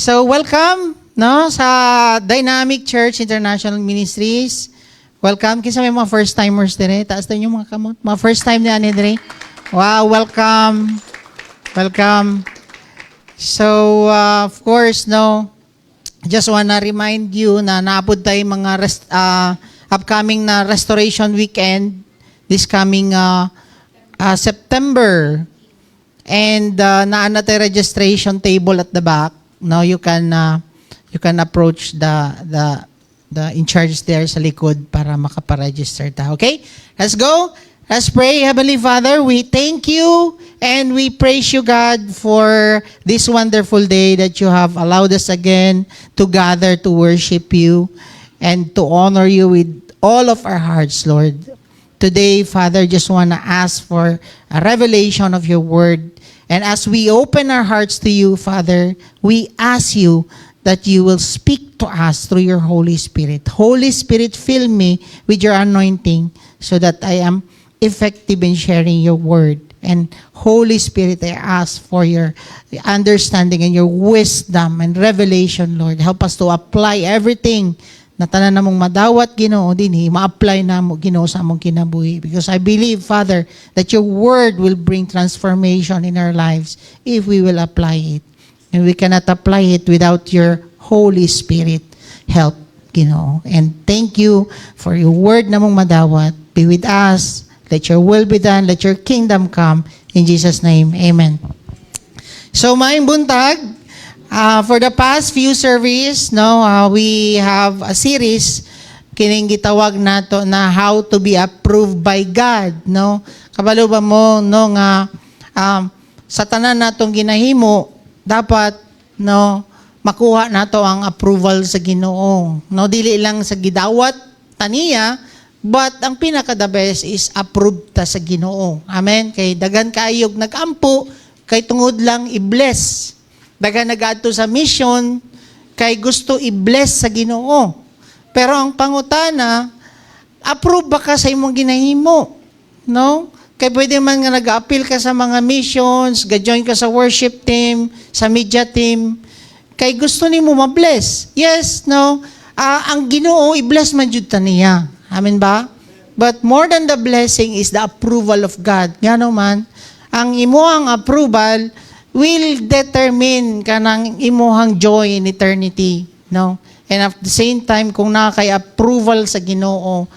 So welcome no sa Dynamic Church International Ministries. Welcome kinsa may mga first timers dire. Taas daw yung mga kamot. Mga first time ni ani dire. Wow, welcome. Welcome. So of course no, just wanna remind you na naabot tayo mga upcoming na restoration weekend this coming September. And naana tayo registration table at the back. No, you can approach the in charge there sa likod para makaparegister ta. Okay? Let's go. Let's pray. Heavenly Father, we thank you and we praise you, God, for this wonderful day that you have allowed us again to gather to worship you and to honor you with all of our hearts, Lord. Today, Father, just want to ask for a revelation of your word. And as we open our hearts to you, Father, we ask you that you will speak to us through your Holy Spirit. Holy Spirit, fill me with your anointing so that I am effective in sharing your word. And Holy Spirit, I ask for your understanding and your wisdom and revelation, Lord. Help us to apply everything na tanan namong madawat Ginoo dinhi ma-apply namo Ginoo sa among kinabuhi, because I believe, Father, that your word will bring transformation in our lives if we will apply it, and we cannot apply it without your Holy Spirit help, Ginoo. And thank you for your word namong madawat. Be with us, let your will be done, let your kingdom come, in Jesus' name, amen. So maayong buntag. For the past few services, no, we have a series kining gitawag nato na how to be approved by God, no. Kabalo ba mo no nga sa tanan natong ginahimo dapat no makuha nato ang approval sa Ginoo. No, dili lang sa gidawat taniya, but ang pinaka the best is approved ta sa Ginoo. Amen. Kay dagan kaayog nagampo kay tungod lang i-bless. Dagan nag-adto sa mission kay gusto i-bless sa Ginoo. Pero ang pangutana, approve ba ka sa imong ginahimo? No? Kay pwede man nga nag-appeal ka sa mga missions, ga-join ka sa worship team, sa media team, kay gusto nimo ma-bless. Yes, no? Ang Ginoo i-bless man jud ta niya. Amen ba? But more than the blessing is the approval of God. Ngano man, ang imuhang approval will determine kanang imuhang joy in eternity, no? And at the same time, kung nakakay approval sa Ginoo,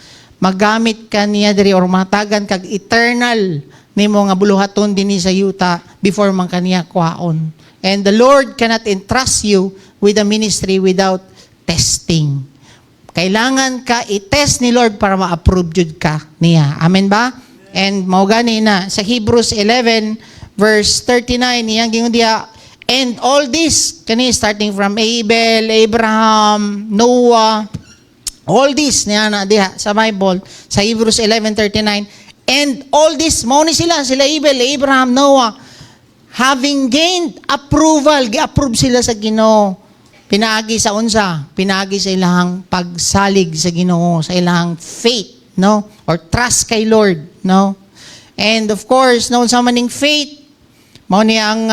magamit ka niya diri or matagan kag eternal nimo nga buluhaton dinhi sa yuta before man kaniya kuhaon. And the Lord cannot entrust you with a ministry without testing. Kailangan ka i-test ni Lord para ma-approve jud ka niya. Amen ba? And mao gani na sa Hebrews 11 verse 39, iyang gingon diha, and all this, kani starting from Abel, Abraham, Noah, all this niya na diha sa Bible, sa Hebrews 11:39, and all this, mao ni sila Abel, Abraham, Noah, having gained approval, gi-approve sila sa Ginoo. Pinaagi sa unsa? Pinaagi sa ilahang pagsalig sa Ginoo, sa ilahang faith, no? Or trust kay Lord, no? And of course, no, sa maning faith, mao ni ang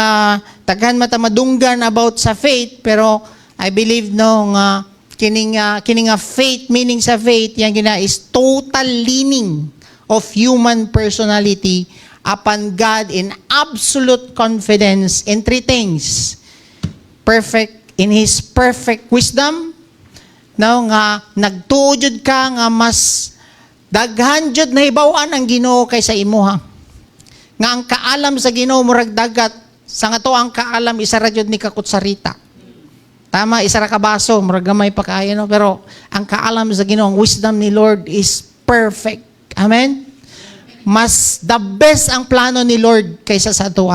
taghan mata madunggan about sa faith, pero I believe no nga kining faith, meaning sa faith yang gina is total leaning of human personality upon God in absolute confidence in three things. Perfect in His perfect wisdom, no, nga nagtuo jud ka nga mas daghan jud na hibaw-an ang Ginoo kaysa imuha. Nga ang kaalam sa Ginoo murag dagat, sa nga to ang kaalam isa ra jud ni kakutsarita. Tama, isa ra ka baso murag gamay pa kaayo, no? Pero ang kaalam sa Ginoo, ang wisdom ni Lord is perfect. Amen. Mas the best ang plano ni Lord kaysa sa ato.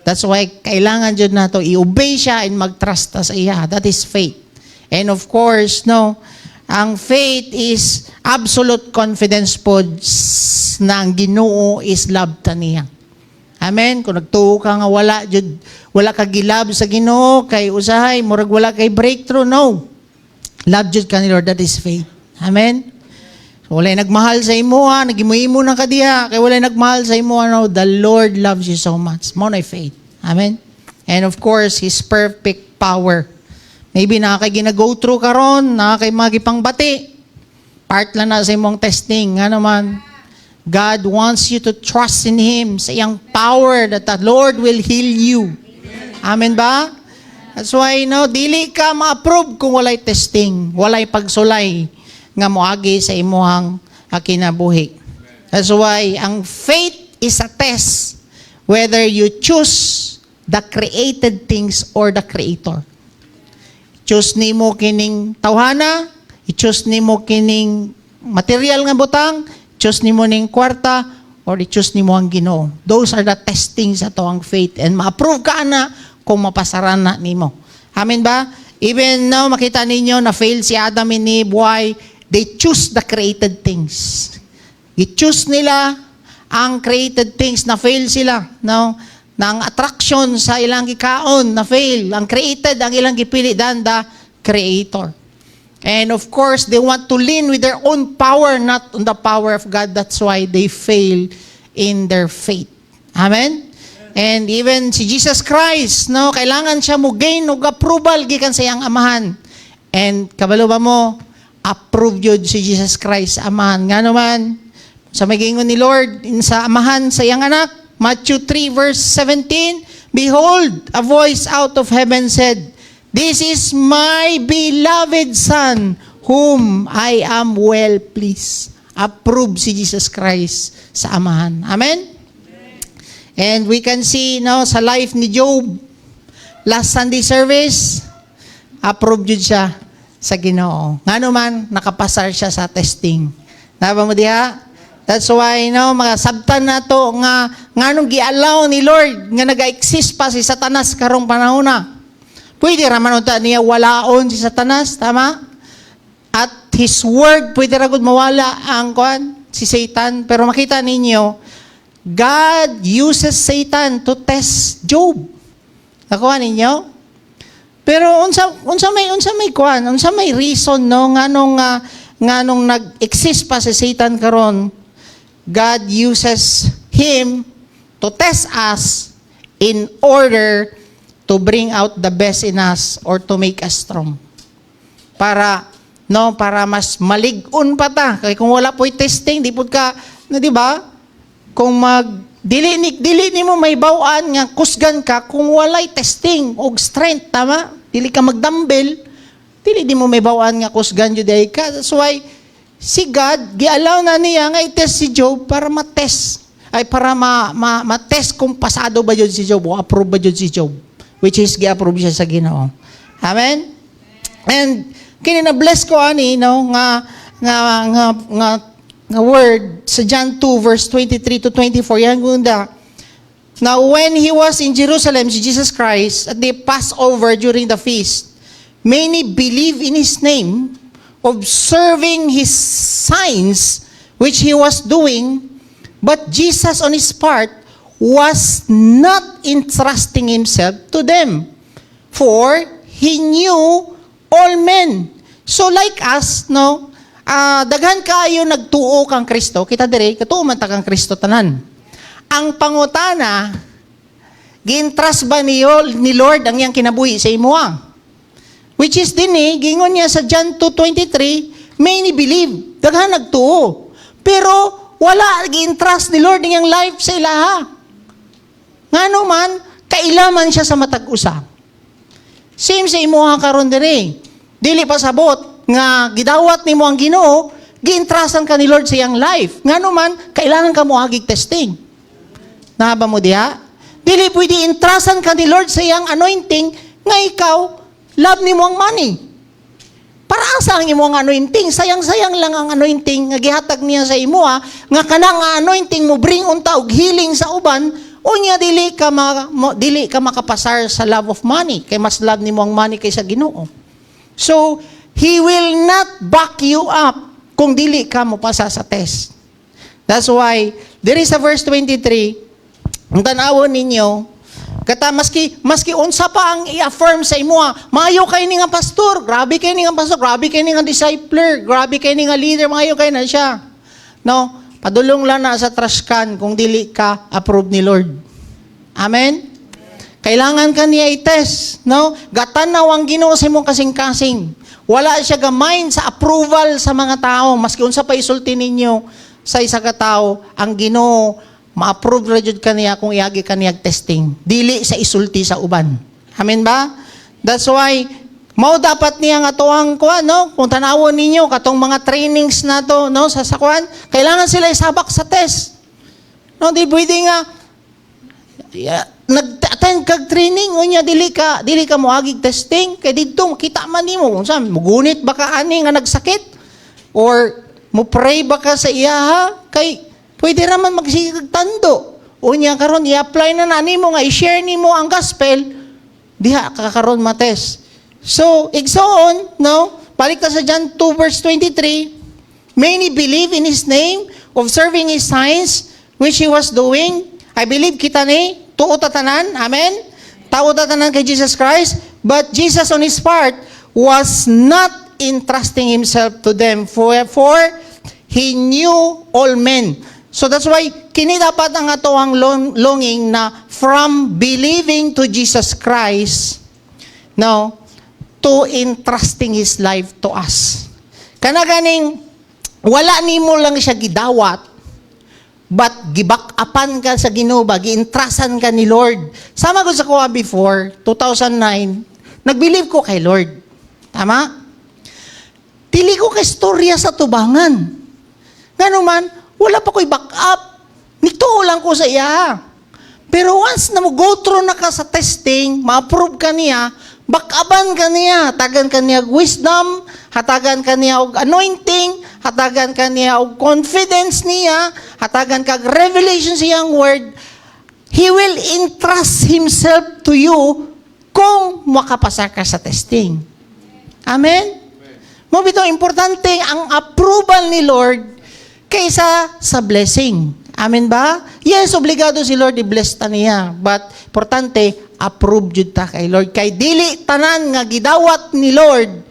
That's why kailangan jud nato i-obey siya and mag-trust ta sa iya. That is faith. And of course, no, ang faith is absolute confidence po na ang Ginoo is love ta niya. Amen. Kung nagtuo ka nga wala ka gilab sa Ginoo kay usahay murag wala kay breakthrough, no. Love jud ka ni Lord, that is faith. Amen. So, wala nagmahal sa imo, nagimo-imo na ka diha kay wala nagmahal sa imo, no. The Lord loves you so much. Mo na faith. Amen. And of course, His perfect power Maybe na kay gina-go through karon, na kay magipangbati. Part lang na sa imong testing. Nga naman, God wants you to trust in Him sa iyang power that the Lord will heal you. Amen ba? That's why, dili ka ma-approve kung walay testing, walay pagsulay nga moagi sa imuhang kinabuhi. That's why, ang faith is a test whether you choose the created things or the Creator. Choose nimo kining tawhana, i-choose nimo kining material nga butang, choose nimo ning kwarta, or i-choose nimo ang Ginoo. Those are the testings ato ang faith, and ma-approve ka na kung mapasaran na nimo. Amen ba? Even now, makita ninyo na fail si Adam and Eve. Why? They choose the created things. I-choose nila ang created things, na fail sila. No? Na ang attraction sa ilang gikaon, na fail. Ang created, ang ilang gipili than the Creator. And of course, they want to lean with their own power, not on the power of God. That's why they fail in their faith. Amen? And even si Jesus Christ, kailangan siya mo gain og approval gikan sa iyang amahan. And kabalo ba mo, approve yun si Jesus Christ sa amahan. Nga naman, sa magingon ni Lord, sa amahan sa iyang anak, Matthew 3 verse 17, Behold, a voice out of heaven said, This is my beloved Son, whom I am well pleased. Approve si Jesus Christ sa amahan. Amen? And we can see sa life ni Job, last Sunday service, approved yun siya sa Ginoo. Nga naman, nakapasar siya sa testing. Naba mo diha? That's why, mga sabtan na to, nga nung gi-allow ni Lord, nga nag-exist pa si Satanas karong panahon na. Pwede raman unta niya walaon si Satanas, tama? At His word, pwede ragod mawala ang si Satan. Pero makita ninyo, God uses Satan to test Job. Nakuha ninyo? Pero unsa may reason nga nung nag-exist pa si Satan karon, God uses him to test us in order to bring out the best in us or to make us strong. Para mas malig-on pa ta. Kaya kung wala po'y testing, di pud ka, di ba? Kung dili ni mo may bawaan nga kusgan ka kung walay testing og strength, tama? Dili ka magdumbbell, dili di mo may bawaan nga kusgan jud ay ka. That's why si God giallow na niya nga i-test si Job para ma-test, para ma-test kung pasado ba jud si Job o approve ba jud si Job, which is gi-approve siya sa Ginoo. Amen. And kini na bless ko ani nga word sa John 2 verse 23 to 24 yan gunda. Now when he was in Jerusalem, si Jesus Christ, at the Passover during the feast, many believe in his name, observing his signs which he was doing, but Jesus on his part was not entrusting himself to them, for he knew all men. So like us, daghan kayo nagtuo kang Kristo, kita dire, katuo man ta kang Kristo tanan. Ang pangutana, gi-entrust ba ni Lord ang iyang kinabuhi sa imuha? Which is gingon niya sa John 2:23, many believe, daghan nagtuo. Pero wala gi-entrust ni Lord ang iyang life sa ilaha. Ngano man, kailaman siya sa matag usa. Same sa imuha karon dire. Dili pa sabot nga gidawat nimo ang Ginoo, gi-entrustan ka ni Lord sa iyang life. Ngano man, kailangan ka mo agig testing. Nahaba mo diha? Dili pwede entrustan ka ni Lord sa iyang anointing nga ikaw love nimo ang money. Para asa ang imo ang anointing? Sayang-sayang lang ang anointing nga gihatag niya sa imo nga kanang anointing mo bring unta og healing sa uban, unya dili ka makapasar sa love of money, kay mas love nimo ang money kaysa Ginoo. So, He will not back you up kung dili ka mo pasa sa test. That's why, there is a verse 23, ang tanawon ninyo, kata maski unsa pa ang i-affirm sa imo, maayo kay ni nga pastor, grabe kay ni nga pastor, grabe kay ni nga discipler, grabe kay ni nga leader, maayo kay na siya. No, padulong lang na sa trash can kung dili ka approve ni Lord. Amen? Kailangan ka niya i-test, no? Gatanaw ang Ginoo sa imong kasing-kasing. Wala siya gamain sa approval sa mga tao. Maski unsa pa isulti ninyo sa isa ka tao, ang Ginoo ma-approve ra jud kaniya kung iagi kaniya testing. Dili sa isulti sa uban. Amen ba? That's why mao dapat niya nga tuang kuan, no? Kung tanawon ninyo katong mga trainings na to, no, sa kuan, kailangan sila isabak sa test. No, di pwede nga nag-attend kag training unya dili ka moagig testing kay didto makita man nimo unsa mugunit ba ka ani nga nagsakit or mo pray ba ka sa iyaha kay pwede ra man magsigig tando unya karon i-apply na nimo nga i-share nimo ang gospel diha ka karon matest. So igsoon, no, balik ta sa John 2 verse 23, many believe in his name, observing his signs which he was doing. I believe kita ni tuo tatanan, amen? Tao tatanan kay Jesus Christ, but Jesus on his part was not entrusting himself to them for he knew all men. So that's why kini dapat ang ato ang longing na from believing to Jesus Christ, no, to entrusting his life to us. Kana ganing wala nimo lang siya gidawat, but gibak-apan ka sa Ginoo, gi-entrasan ka ni Lord. Sama ko sa kuha before, 2009, nag-believe ko kay Lord. Tama? Dili ko kay storya sa tubangan. Ngano man, wala pa ko'y back up. Nituo lang ko sa iya. Pero once na mo go through na ka sa testing, ma-approve ka niya, back-upan ka niya, hatagan ka niya wisdom, hatagan ka niya og anointing, hatagan ka niya og confidence niya, hatagan ka revelation sa iyang word. He will entrust himself to you kung makapasa ka sa testing. Amen? Mo bitaw importante ang approval ni Lord kaysa sa blessing. Amen ba? Yes, obligado si Lord i-bless ta niya, but importante approve jud ta kay Lord. Kay dili tanan nga gidawat ni Lord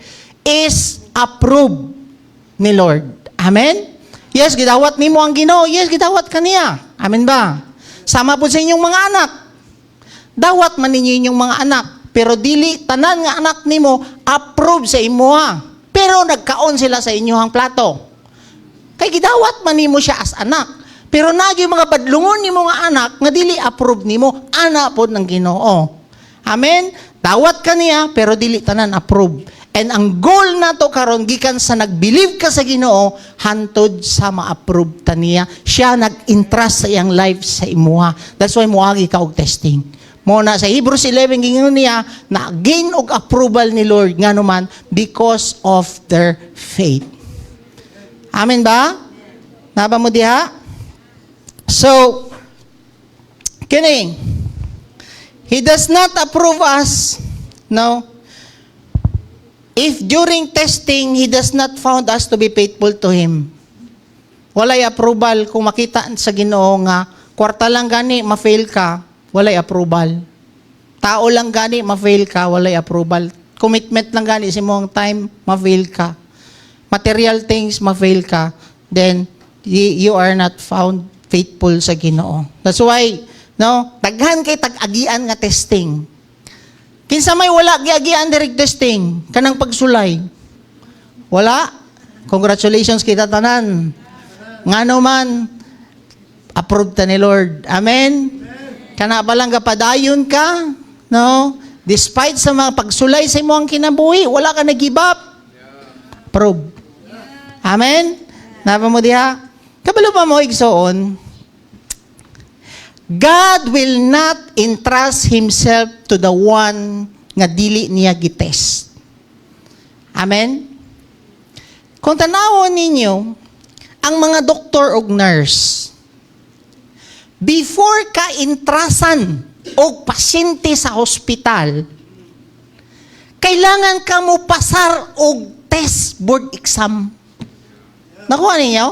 is approved ni Lord. Amen? Yes, gidawat nimo ang Ginoo. Yes, gidawat kaniya. Amen ba? Sama po sa inyong mga anak. Dawat man ninyo inyong mga anak. Pero dili tanan nga anak nimo approve sa imuha. Pero nagkaon sila sa inyong plato. Kay gidawat man nimo siya as anak. Pero nagyo mga badlungon nimo nga anak nga dili approve nimo, anak pod ng Ginoo. Amen? Dawat kaniya pero dili tanan approve. And ang goal nato karon gikan sa nag-believe ka sa Ginoo hantod sa ma-approve ta niya. Siya nag-entrust sa iyang life sa imuha. That's why moagi ka og testing. Mo na sa Hebrews 11 gingon niya na gain og approval ni Lord nganuman because of their faith. Amen ba? Naba mo diha? So, kining, He does not approve us, no? If during testing, He does not found us to be faithful to Him. Walay approval kung makita sa Ginoo nga, kwarta lang gani, ma-fail ka, walay approval. Tao lang gani, ma-fail ka, walay approval. Commitment lang gani sa mong time, ma-fail ka. Material things, ma-fail ka. Then, you are not found faithful sa Ginoo. That's why, no, daghan kay tag-agian nga testing. Kinsa may wala giagian direct testing kanang pagsulay. Wala. Congratulations kita tanan. Ngano man approved ta ni Lord. Amen. Kana ba lang gapadayon ka, no? Despite sa mga pagsulay sa imong kinabuhi, wala ka nag-give up. Approve. Amen. Napa mo diha? Kabalo pa mo igsoon, God will not entrust Himself to the one nga dili niya gitest. Amen? Kung tanawon ninyo, ang mga doktor o nurse, before ka entrasan o pasyente sa hospital, kailangan ka mo pasar og test board exam. Nakuha ninyo?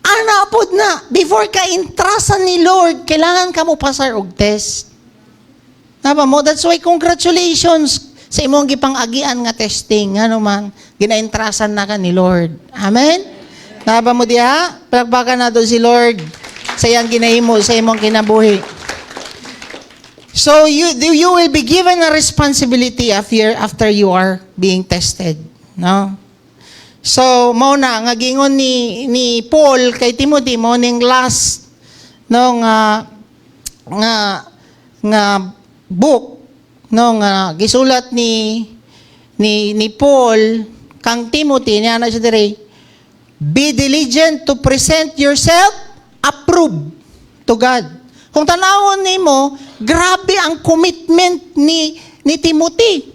Ana pod na, before ka entrasan ni Lord, kailangan ka mo pasar og test. Napa mo? That's why congratulations sa imong gipang-agian nga testing. Ano man, ginaentrasan na ka ni Lord. Amen? Napa mo diha? Palakpakan na doon si Lord sa iyang ginahimo, sa imong kinabuhi. So you will be given a responsibility after you are being tested, no? So mao na nga gingon ni Paul kay Timothy mao ning last no nga book no nga gisulat ni Paul kang Timothy niya na siya dire, be diligent to present yourself approved to God. Kung tanawon nimo, grabe ang commitment ni Timothy.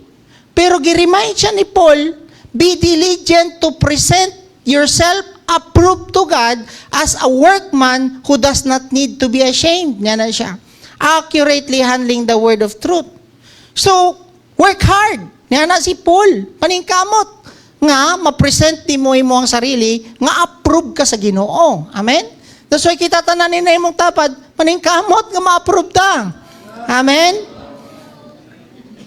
Pero gi-remind siya ni Paul, be diligent to present yourself approved to God as a workman who does not need to be ashamed. Niya na siya. Accurately handling the word of truth. So, work hard. Niya na si Paul. Paningkamot. Nga, ma-present mo ang sarili, nga approve ka sa Ginoo. Amen? That's why kita tananin na imong tapad, paningkamot nga ma-approve ta. Amen?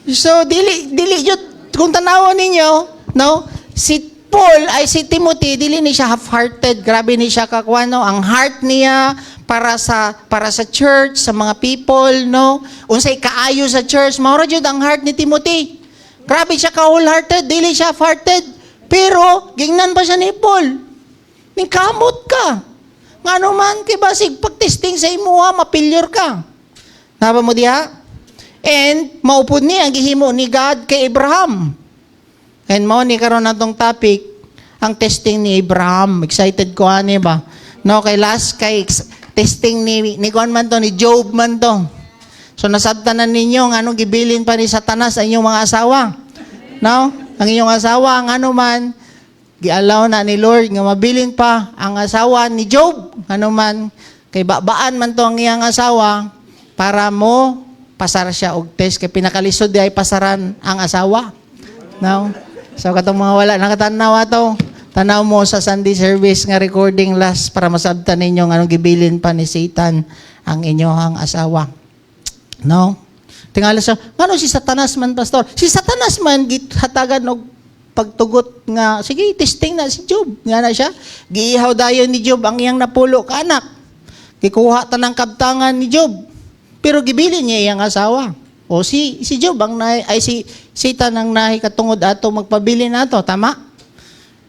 So, dili yun, kung tanawan ninyo, no, si Paul ay si Timothy, dili ni siya half-hearted, grabe ni siya kakwano, ang heart niya para sa church, sa mga people, no, unsay kaayo sa church, maura jud ang heart ni Timothy. Grabe siya ka-wholehearted, dili siya half-hearted. Pero, gingnan pa siya ni Paul. Ningkamot ka. Nga naman, kay basig pag-testing sa imuha, mapilyor ka. Naba mo diha? And, maupod niya, ang gihimo ni God kay Abraham. And mao ni karon natong topic, ang testing ni Abraham. Excited ko ani ba? No, kay last, kay testing ni Juan man to, ni Job man to. So, nasabtanan ninyo, anong gibilin pa ni Satanas sa inyong mga asawa. No? Ang inyong asawa, ang ano man, gialaw na ni Lord, nga mabilin pa ang asawa ni Job. Ano man, kay babaan man to ang iyang asawa, para mo, pasar siya og test. Kay pinakalisod di ay pasaran ang asawa. No? So, katong mga wala, nakatanaw ato, tanaw mo sa Sunday service nga recording last para masabtan ninyo anong gibilin pa ni Satan ang inyong asawa. No? Tingala siya, ano si Satanas man, pastor? Si Satanas man, githatagan og pagtugot nga, sige, testing na si Job. Nga na siya, giihaw dayon ni Job ang iyang napulo ka anak. Gikuha ta ng kabtangan ni Job. Pero gibilin niya iyang asawa. O si Job, si Satan ang nahi katungod ato, magpabili na ato, tama?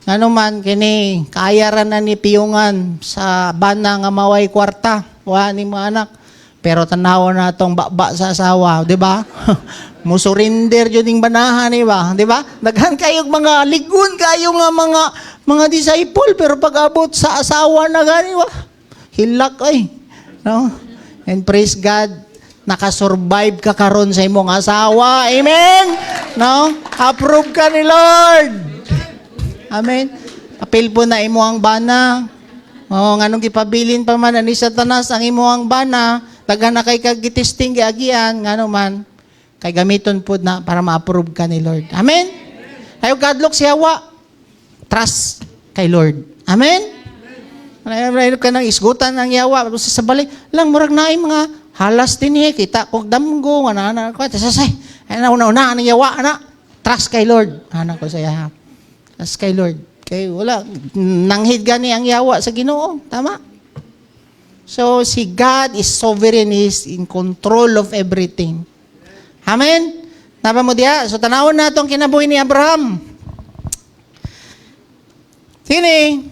Ano man, kini, kaayaran na ni piyungan sa bana nga maway kwarta. Wa ni mga anak. Pero tanaw na itong baba sa asawa, di ba? Musurinder yun yung banahan, di ba? Di ba? Daghan kayong mga ligun, kayong mga disciple, pero pag abot sa asawa na gani, hilak ay. No? And praise God, nakasurvive ka karon sa imong asawa. Amen? No? Approve ka ni Lord. Amen? Apil po na imo ang bana. O, nganong gipabilin pa man ni Satanas ang imo ang bana, taga na kay kagitesting giagian, nga naman, kay gamiton po na para ma-approve ka ni Lord. Amen? Ayaw gadlock si Hawa. Trust kay Lord. Amen? Ayaw ka nang isgutan ng Yawa. Sa balik, lang, murag na mga halas din kita kog damgo, nga ko, tasasay, ay nauna-una, ang Yawa, anak. Trust kay Lord. Anak ko saya. Trust kay Lord. Kay wala, nanghid gani ang Yawa sa Ginoo. Tama? So, si God is sovereign, is in control of everything. Amen? Napa mo diya? So, tanawon na itong kinabuhi ni Abraham. Sini,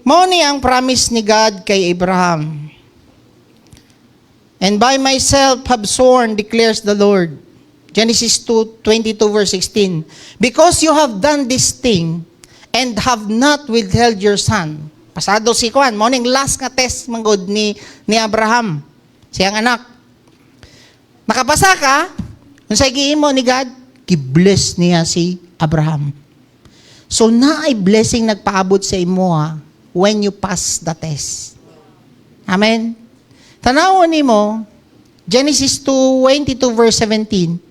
mao ni ang promise ni God kay Abraham. And by myself have sworn, declares the Lord. Genesis 2:22 verse 16. Because you have done this thing, and have not withheld your son. Pasado si Juan, morning last nga test manggod ni Abraham, siyang anak. Nakapasa ka, unsay gihimo ni God, gi-bless niya si Abraham. So naay blessing nagpaabot sa imo when you pass the test. Amen. Tanawon nimo Genesis 2:22 verse 17.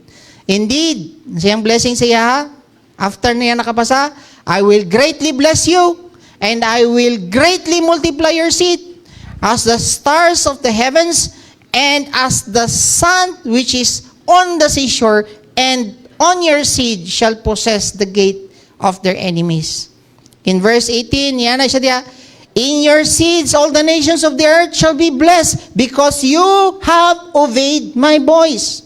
Indeed, siyang blessing siya after niya nakapasa, I will greatly bless you. And I will greatly multiply your seed as the stars of the heavens and as the sun which is on the seashore, and on your seed shall possess the gate of their enemies. In verse 18, yan na siya diya, in your seeds all the nations of the earth shall be blessed because you have obeyed my voice.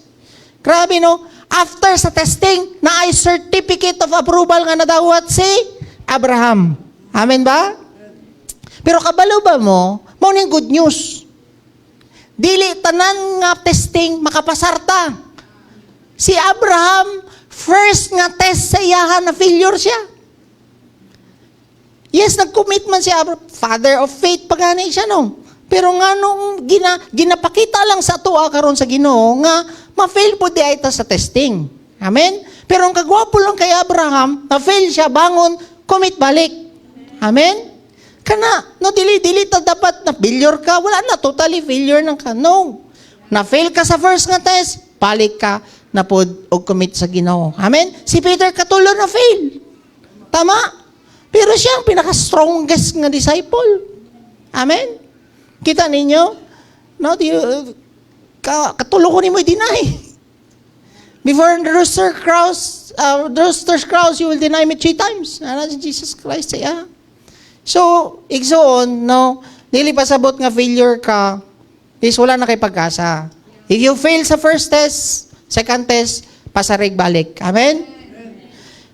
Grabe no? After sa testing, na ay certificate of approval nga nadawat si Abraham. Amen ba? Pero kabalo ba mo, ning good news. Dili tanan nga testing makapasarta. Si Abraham, first nga test sa iyahan na failure siya. Yes, nag-commit man si Abraham. Father of faith, pagani siya no. Pero nga nung ginapakita lang sa tuwa karon sa Ginoo nga ma-fail po di ay ta sa testing. Amen? Pero ang kagwapo lang kay Abraham, na-fail siya, bangon, commit balik. Amen? Kana, no, dili ta dapat na failure ka. Wala na, totally failure ng ka. No. Na-fail ka sa first nga test, balik ka na pod o commit sa Ginoo. Amen? Si Peter katulo na fail. Tama? Pero siya ang pinaka-strongest nga disciple. Amen? Kita ninyo? No, katulo ko ni mo i-deny. Before the rooster's crows, you will deny me 3 times. Ano si Jesus Christ siya? So, igsoon, no, dili pasabot nga failure ka, is wala na kay pag-asa. If you fail sa first test, second test, pasarig balik. Amen?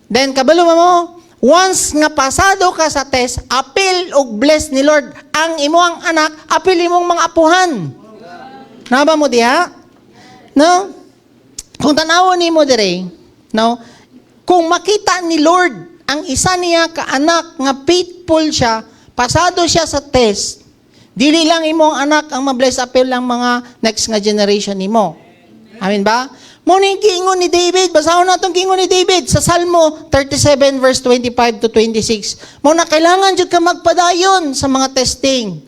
Then, kabalo mo, once nga pasado ka sa test, appeal o bless ni Lord ang imuang anak, appeal imong mga apuhan. Naba mo diha? No? Kung tanawon ni mo dire, no? Kung makita ni Lord ang isa niya kaanak nga faithful siya, pasado siya sa test, dili lang imong anak ang mabless, appeal lang mga next nga generation nimo. Amen ba? Muning giingon ni David, basahon natong giingon ni David sa Salmo 37 verse 25 to 26. Mo na kailangan jud ka magpadayon sa mga testing.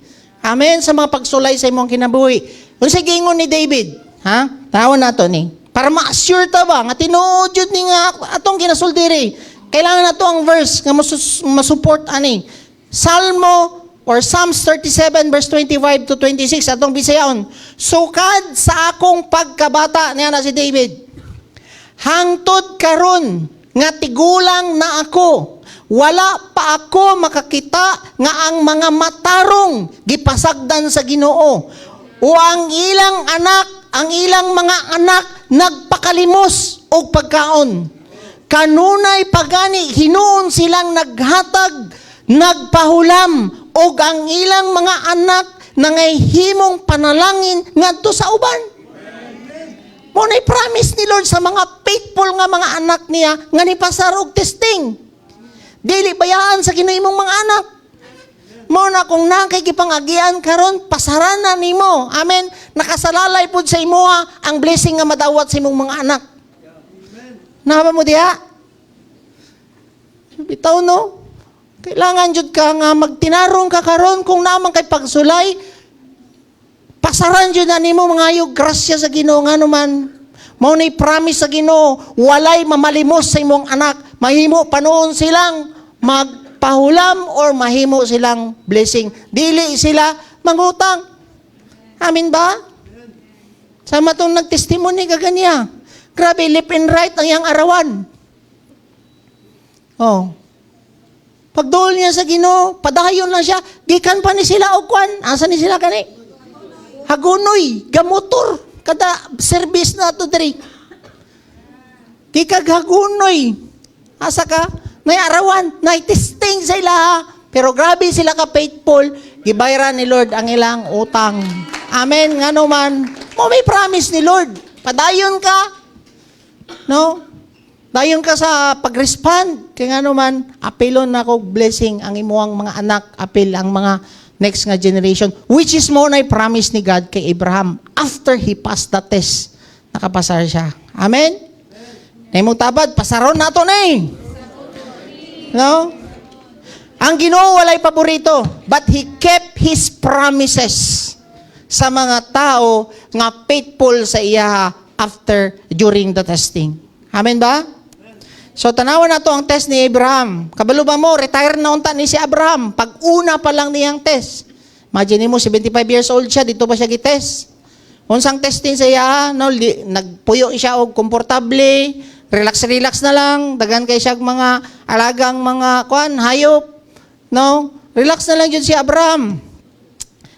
Amen, sa mga pagsulay sa imong kinabuhi. Unsa giingon ni David? Ha? Tawon nato ni. Para ma-assure ta ba nga tinuod jud ni nga atong ginasultiri. Kailangan na to ang verse nga masupport ani. Salmo or Psalms 37 verse 25 to 26 atong bisayaon. Sukad sa akong pagkabata niya na si David. Hangtod karon nga tigulang na ako. Wala pa ako makakita nga ang mga matarong gipasagdan sa Ginoo. O ang ilang mga anak nagpakalimos og pagkaon. Kanunay pagani hinuon silang naghatag, nagpahulam og ang ilang mga anak nangayhimong panalangin ngadto sa uban. Mo nay promise ni Lord sa mga faithful nga mga anak niya nga nipasar og testing. Dili bayaan sa ginaimong mga anak. Mo na kung nakay gipangagian karon pasaranan nimo. Amen. Nakasalalay pud sa imuha ang blessing nga madawat sa imong mga anak. Naba mo diha? Bitaw no? Kailangan jud ka nga magtinarong ka karon kung naman kay pagsulay. Pasaran jud na nimo mga ayog grasya sa Ginoo nga naman. Mao ni promise sa Ginoo, walay mamalimos sa imong anak. Mahimo panoon silang magpahulam or mahimo silang blessing. Dili sila mangutang. Amin ba? Sama tong nagtestimony kaganiya. Grabe, left and right ang iyang arawan. Oh. Pagduol niya sa Ginoo, padayon lang siya, gikan pa ni sila og kwan. Asa ni sila kani? Hagunoy, gamotor, kada service na to diri. Gikag hagunoy. Asa ka? Nay arawan, nay testing sila. Pero grabe sila ka faithful, gibayaran ni Lord ang ilang utang. Amen. Ngano man, mo may promise ni Lord. Padayon ka. No? Dayon ka sa pag-respond. Kaya nga naman, apelon na ko blessing ang imuang mga anak, apel ang mga next nga generation, which is mo na promise ni God kay Abraham after he passed the test. Nakapasar siya. Amen? Naimong tabad, pasaron nato na eh. No? Ang Ginoo walay paborito, but He kept His promises sa mga tao nga faithful sa iya during the testing. Amen ba? So, tanawan na to ang test ni Abraham. Kabalo ba mo, retire na unta ni si Abraham. Pag-una pa lang niyang test. Imagine mo, 75 years old siya, dito pa siya gitest. Unsang testing sa iya, no, nagpuyo siya og komportable, relax na lang, dagan kay siya mga alagang mga hayop. No? Relax na lang yun si Abraham.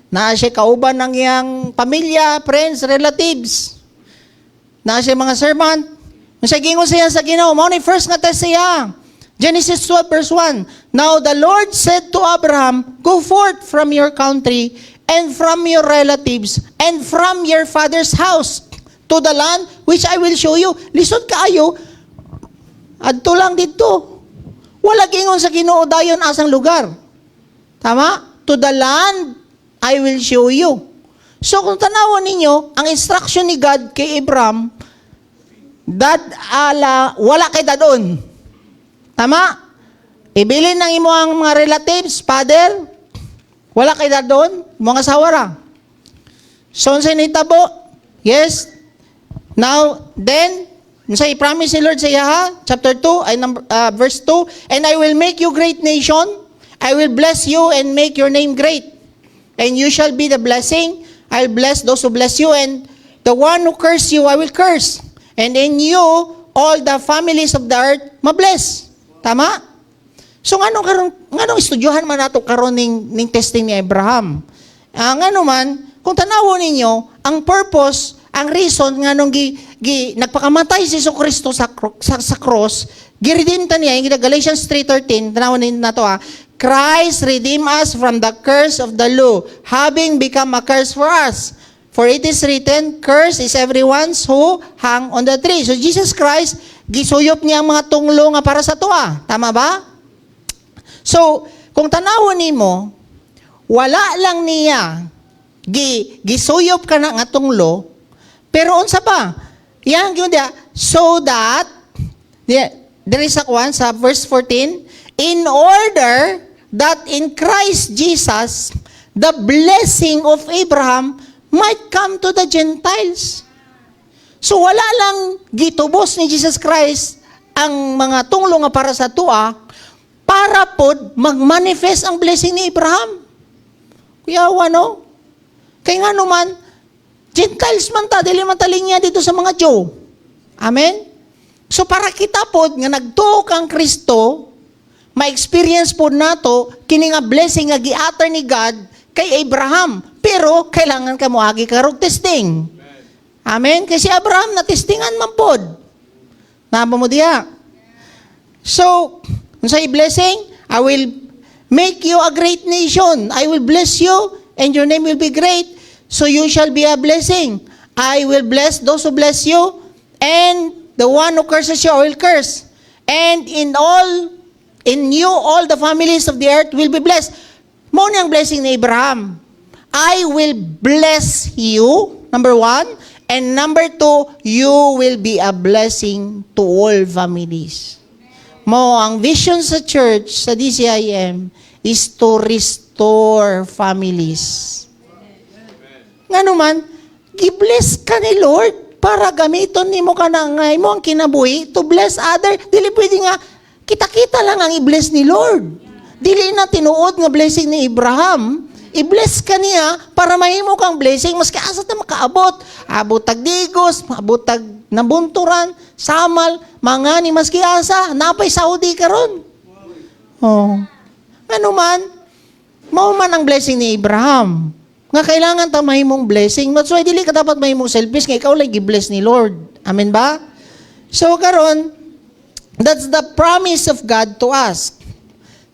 Na siya kauban ng iyang pamilya, friends, relatives. na siya mga servant. Sa gingon siya sa Ginoo, mao ni first nga test siya. Genesis 12 verse 1. Now the Lord said to Abraham, go forth from your country and from your relatives and from your father's house to the land which I will show you. Lisod kaayo, adto lang dito. Wala gingon sa Ginoo dayon asang lugar. Tama? To the land I will show you. So kung tanawon ninyo, ang instruction ni God kay Abraham, wala kay dadon. Tama? Ibilin ng imo ang mga relatives, father, wala kay dadon, mga sawara. So sa nitabo, yes. Now, then, sa i-promise ni Lord sa Yaha, chapter 2, verse 2, and I will make you great nation, I will bless you and make your name great, and you shall be the blessing. I'll bless those who bless you, and the one who curse you, I will curse. And in you, all the families of the earth, mabless. Tama? So, nganong estudyohan man nato karon ning testing ni Abraham? Ngano man, kung tanawo ninyo, ang purpose, ang reason, nganong nagpakamatay si Jesucristo sa cross, giredeemta niya, yung Galatians 3:13, tanawon ninyo na to Christ redeemed us from the curse of the law, having become a curse for us. For it is written, cursed is everyone who hang on the tree. So Jesus Christ, gisuyop niya ang mga tunglo nga para sa tuwa. Tama ba? So, kung tanawon nimo, wala lang niya gisuyop ka na nga tunglo, pero unsa pa? Yang yun dia, so that, there is a one sa verse 14, in order that in Christ Jesus, the blessing of Abraham might come to the Gentiles. So wala lang gitubos ni Jesus Christ ang mga tunglo nga para sa tua para pod mag-manifest ang blessing ni Abraham. Kuya, no? Kaya nga naman, Gentiles man ta, dili man taling dito sa mga Jew. Amen? So para kita pod nga nagtuo kang Kristo, ma-experience po nato kini nga blessing nga giater ni God kay Abraham. Pero kailangan ka moagi karog testing. Amen? Kasi Abraham na testingan man pod. Naba mo diya. So, sa blessing, I will make you a great nation. I will bless you and your name will be great. So you shall be a blessing. I will bless those who bless you and the one who curses you, I will curse. And in you, all the families of the earth will be blessed. Mo niyang blessing ni Abraham. I will bless you, number 1. And number 2, you will be a blessing to all families. Mo, ang vision sa church, sa DCIM, is to restore families. Nga naman, gi-bless ka ni Lord para gamiton ni mo ka na ngay mo ang kinabuhi to bless other. Dili pwede nga, kita-kita lang ang i-bless ni Lord. Dili na tinuod nga blessing ni Abraham. I-bless ka niya para mahimo kang blessing maski asa ta makaabot. Abot tag digos, abot tag nabunturan, samal, mga ni maski asa, napay Saudi karon. Oh. Ano man, mao man ang blessing ni Abraham. Nga kailangan ta mahimong blessing. That's why dili ka dapat mahimong selfish nga ikaw lang gi-bless ni Lord. Amen ba? So karon, that's the promise of God to us.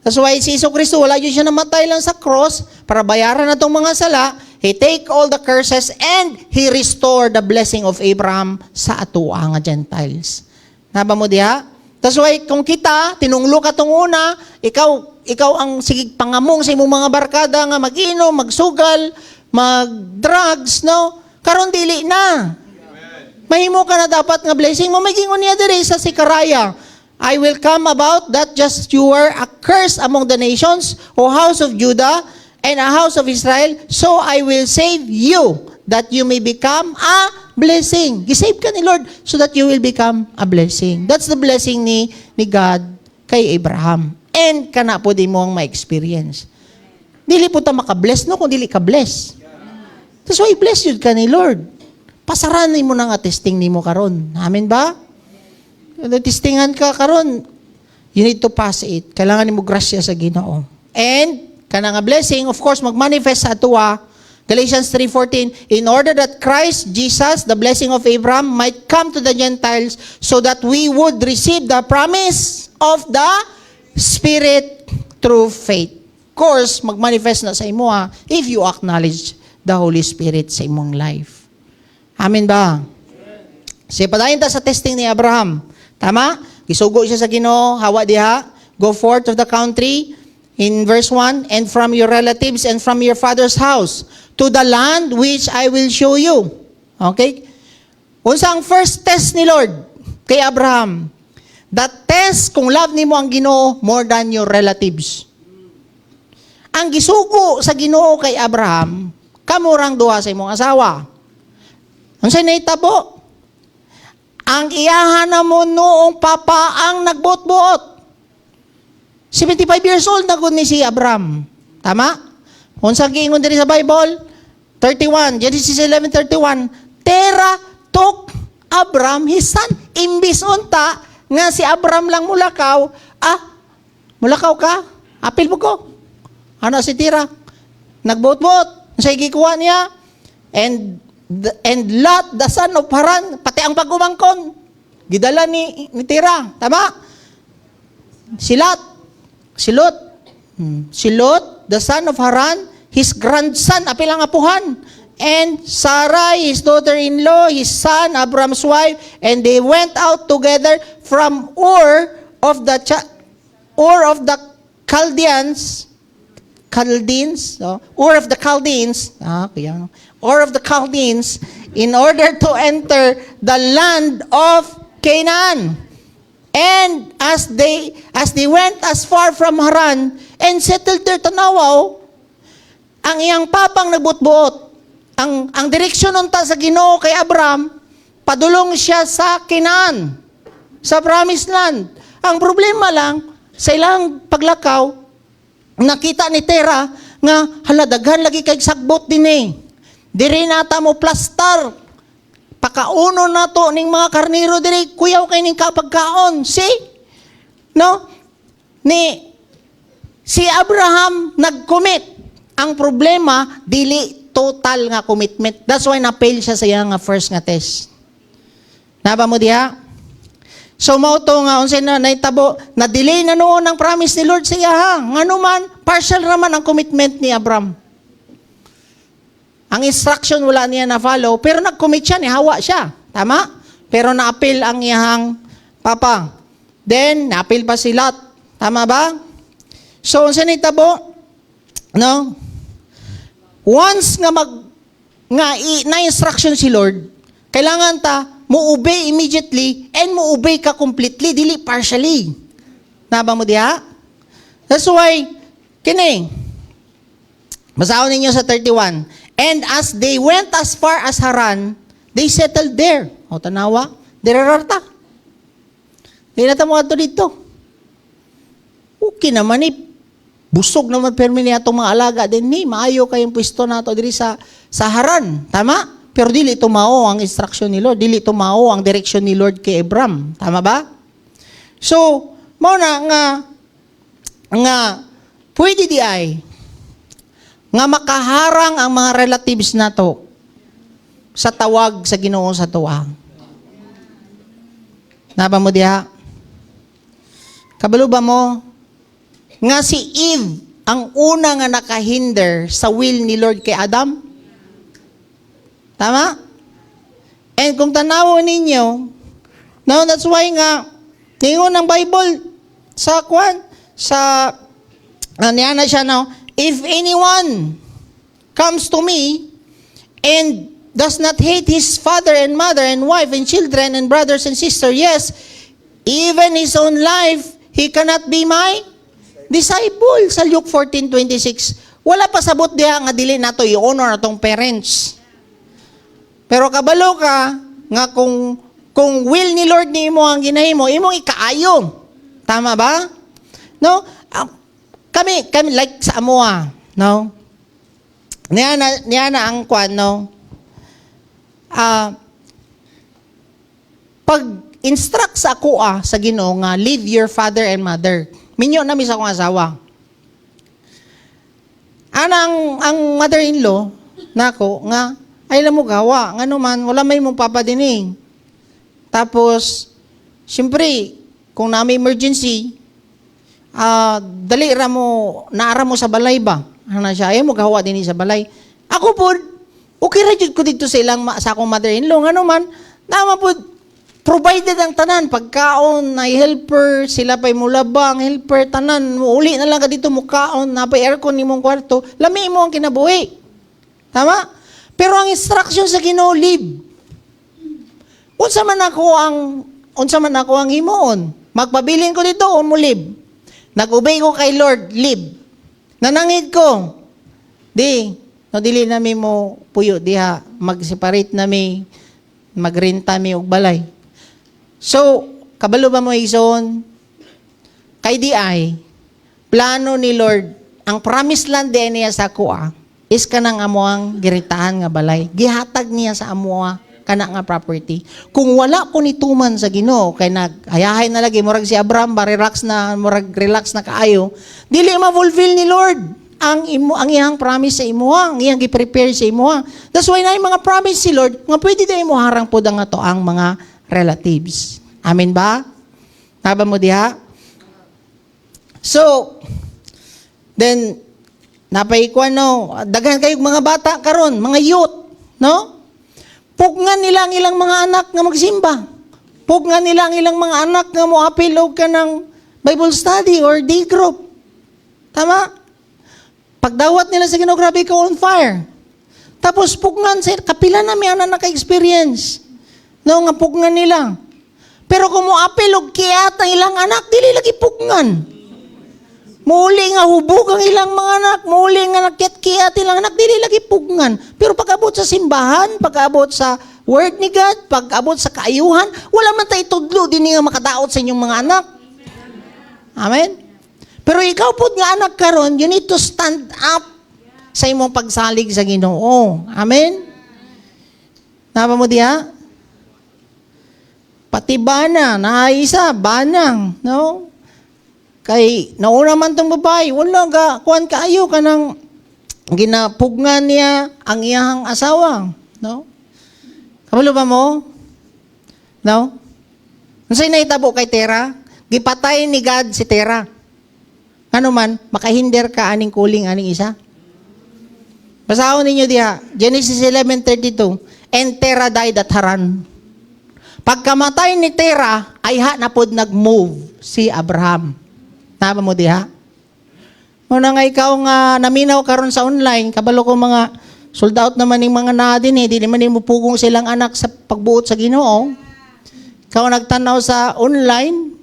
That's why si Jesucristo, wala yun siya namatay lang sa cross para bayaran na itong mga sala. He take all the curses and He restored the blessing of Abraham sa atua nga Gentiles. Naba mo diha? That's why kung kita, tinunglo ka itong una, ikaw ang sigig pangamong sa imong mga barkada nga mag-inom, magsugal, mag-drugs, no? Karon dili na. Mahimo ka na dapat nga blessing mo. Magingon niya diri sa Sikaraya. I will come about that just you were a curse among the nations, O house of Judah, and a house of Israel, so I will save you, that you may become a blessing. Gisave ka ni Lord, so that you will become a blessing. That's the blessing ni God kay Abraham. And kana po di mo ang ma-experience. Dili po ta maka-bless, no? Kung dili ka bless. That's why bless yun ka ni Lord. Pasaranin mo na nga testing ni mo karon. Amen ba? Testingan ka karon, you need to pass it. Kailangan mo grasya sa Ginoo. And kana nga blessing, of course, magmanifest sa atuwa Galatians 3:14, in order that Christ Jesus, the blessing of Abraham, might come to the Gentiles so that we would receive the promise of the Spirit through faith. Of course, magmanifest na sa imo if you acknowledge the Holy Spirit sa imong life. Amen ba? Kasi padayon ta sa testing ni Abraham. Tama? Gisugo siya sa Ginoo, hawa diha, go forth of the country, in verse 1, and from your relatives and from your father's house, to the land which I will show you. Okay? Unsa ang first test ni Lord kay Abraham? The test kung love nimo ang Ginoo more than your relatives. Ang gisugo sa Ginoo kay Abraham, kamurang duha sa imong asawa. Unsa nahitabo? Ang iyahan na mo noong papa ang nagbuot-buot. 75 years old na gud ni si Abraham. Tama? Unsa giingon diri sa Bible? 31, Genesis 11:31. Terah took Abraham his son. Imbis unta nga si Abraham lang mulakaw, mulakaw ka? Apil mo ko. Ano si Terah? Nagbuot-buot. Unsa gikuha niya? And Lot, the son of Haran, pati ang pagumangkon, gidala ni Terah. Tama? Si Lot, the son of Haran, his grandson, apil ang apuhan. And Sarai, his daughter-in-law, his son, Abraham's wife, and they went out together from Ur of the Chaldeans, Ur of the Chaldeans, in order to enter the land of Canaan. And as they went as far from Haran and settled there, tanawaw, ang iyang papang nagbutbuot. Ang direksyon unta sa Ginoo kay Abraham, padulong siya sa Canaan, sa promised land. Ang problema lang, sa ilang paglakaw, nakita ni Terah nga haladaghan lagi kay sagbot din eh. Diri nata mo plastar. Pakauno na to ning mga karniro diri, kuyaw kay ning kapagkaon. See? No? Si Abraham nag-commit. Ang problema, dili total nga commitment. That's why na-fail siya sa iyang first nga test. Naba mo diha? So mao to nga unsa na nahitabo, na delay na noon ang promise ni Lord sa iya. Ngano man, partial raman ang commitment ni Abraham. Ang instruction wala niya na follow, pero nag-commit siya, nihawa siya. Tama? Pero na-appeal ang iyang papa. Then, na-appeal pa si Lot. Tama ba? So, unsa nahitabo? No? Once nga na-instruction si Lord, kailangan ta mo-obey immediately and mo-obey ka completely, dili partially. Naba mo diha? That's why, kini, basahon ninyo sa 31. And as they went as far as Haran, they settled there. O tanawa, dirararta. Di na tamo ato dito. Okay naman busog naman permi niya itong mga alaga din ni, maayo kayong pwesto na ito diri sa Haran. Tama? Pero dili tumao ang instruction ni Lord, dili tumao ang direction ni Lord kay Abraham. Tama ba? So, mao na nga pwede di ay nga makaharang ang mga relatives nato sa tawag sa Ginoo sa tuwa. Naba mo diha? Kabalo ba mo nga si Eve ang una nga nakahinder sa will ni Lord kay Adam? Tama? And kung tanawon ninyo, no, that's why nga tingon ng Bible sa niya na siya, no, if anyone comes to me and does not hate his father and mother and wife and children and brothers and sisters, yes, even his own life, he cannot be my disciple. Sa Luke 14:26. Wala pa sabot diha nga dili nato i-honor atong parents. Pero kabalo ka nga kung will ni Lord ni imo ang ginahimo, imong ikaayo. Tama ba? No? Kami like sa amoa, no? Niya na ang kwan, no? Pag instruct sa ako sa Ginoo nga leave your father and mother. Minyo na mi sa akong asawa. Ang mother-in-law nako nga ay mo gawa ngano man wala may mong papadining. Tapos syempre kung na may emergency dali ra mo naara mo sa balay ba? Ana siya ay mo gawa dinhi sa balay. Ako po okay ra jud ko dito sa ilang sa akong mother-in-law ngano man nama po provided ang tanan, pagkaon, na helper, sila pa'y mulabang, helper, tanan, uli na lang ka dito mukaon, na pa'y aircon ni mong kwarto, lami mo ang kinabuhi. Tama? Pero ang instruction sa Ginoo, live. Unsa man ako ang himuon. Magpabilin ko dito, mo live. Nag-obey ko kay Lord, live. Nanangid ko, no dili nami mo puyo diha, mag-separate nami, magrenta mi og balay. So, kabalo ba mo ison? Kay di ay, plano ni Lord, ang promised land niya sa kuha, is kanang amuang giritahan nga balay. Gihatag niya sa amuha, kana nga property. Kung wala ko nituman sa Ginoo, kay naghayahay na lagi, murag si Abraham, relax na kaayo, dili ma-fulfill ni Lord ang iyang promise sa imuha, ang iyang gi-prepare sa imuha. That's why na yung mga promise si Lord, nga pwede tayo mo harang po nga to ang mga relatives. Amen ba? Taba mo diha? So, then, napaikuan no, daghan kayong mga bata karon, mga youth, no? Pugngan nila ang ilang mga anak nga magsimba. Pugngan nila ang ilang mga anak nga moapil og ka ng Bible study or day group. Tama? Pagdawat nila sa Ginoo, grabe ka on fire. Tapos pugnan sa kapila na may anak naka-experience. No, nga pugnan nila. Pero kung mo apil og kiyat ang ilang anak, dili lagi pugnan. Muli nga hubog ang ilang mga anak, muli nga nakyat-kiyat ilang anak, dili lagi pugnan. Pero pag-abot sa simbahan, pag-abot sa word ni God, pag-abot sa kaayuhan, wala man tayo tudlo din nga makadaot sa inyong mga anak. Amen? Pero ikaw po nga anak karon, you need to stand up sa imong pagsalig sa Ginoo. Amen? Napa mo diha? Pati bana, naisa, banang, no? Kay, nauna man tong babae, wala ka, kuhan kaayo ka ng ginapugngan niya ang iyang asawa, no? Kabalo ba mo? No? Unsay nahitabo kay Tera? Gipatay ni God si Tera. Ano man, makahinder ka aning kuling aning isa. Basahon ninyo diha, Genesis 11:32. And Tera died at Haran. Pagkamatay ni Tera, ay na pod nag-move si Abraham. Tama mo diha? Muna nga ikaw nga naminaw karon sa online, kabalo ko mga sold out naman ng mga nadin di naman mo pugong silang anak sa pagbuot sa Ginoo. Ikaw nagtanaw sa online,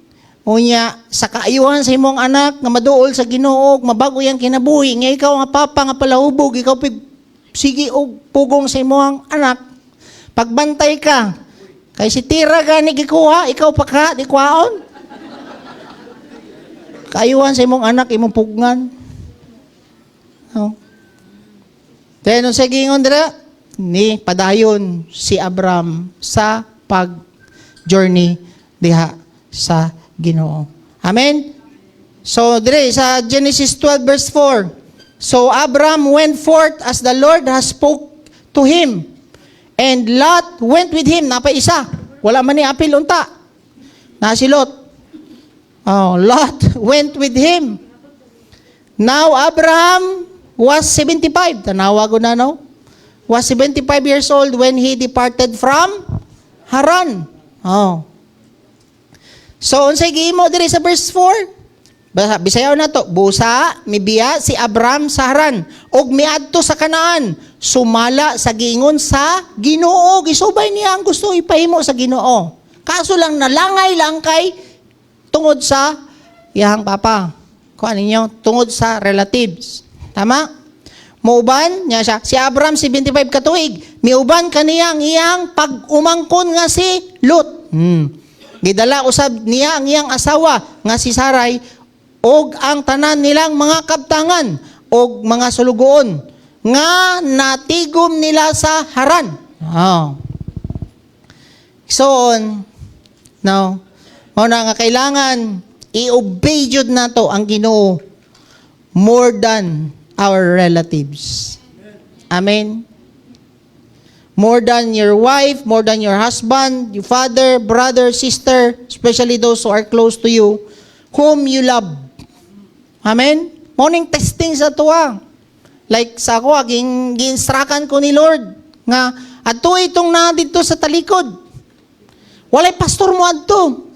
unya sa kaayuhan sa imong anak nga maduol sa Ginoo, mabago yang kinabuhi, nga ikaw nga papa nga palahubog, ikaw sige og pugong sa imong anak. Pagbantay ka, kay si Tira gani gikuha, ikaw pa ka, di kwaon. Kaayuhan sa imong anak, imong pugngan. No? Then, nung sa gingon dira, ni padayon si Abraham sa pag-journey diha sa Ginoo. Amen? So, dire, sa Genesis 12 verse 4, so Abraham went forth as the Lord has spoke to him, and Lot went with him. Napa isa. Wala man ni apil unta. Na si Lot. Oh, Lot went with him. Now Abraham was 75. Tanawa ko na, no? Was 75 years old when he departed from Haran. Oh. So, unsay giimo diri sa verse 4? Bisayaw na to. Busa, mibiya si Abraham sa Haran. Og miadto sa Kanaan. Sumala sa gingon sa Ginoo. Gisubay niya ang gusto ipahimo sa Ginoo. Kaso lang nalangay lang kay tungod sa iyang papa. Kuha ninyo, tungod sa relatives. Tama? Muuban niya siya. Si Abraham, 75 katuig. Miuban kaniyang iyang pag-umangkon nga si Lot. Gidala usab niya ang iyang asawa nga si Sarai og ang tanan nilang mga kabtangan og mga sulugoon nga natigom nila sa Haran. Oh. So, no. Muna nga kailangan i-obey jud nato ang Ginoo more than our relatives. Amen. more than your wife, more than your husband, your father, brother, sister, especially those who are close to you, whom you love. Amen? Morning testing sa tuwa. Like sa ako, gi-instructan ko ni Lord nga adto itong na dito sa talikod. Walay pastor mo adto.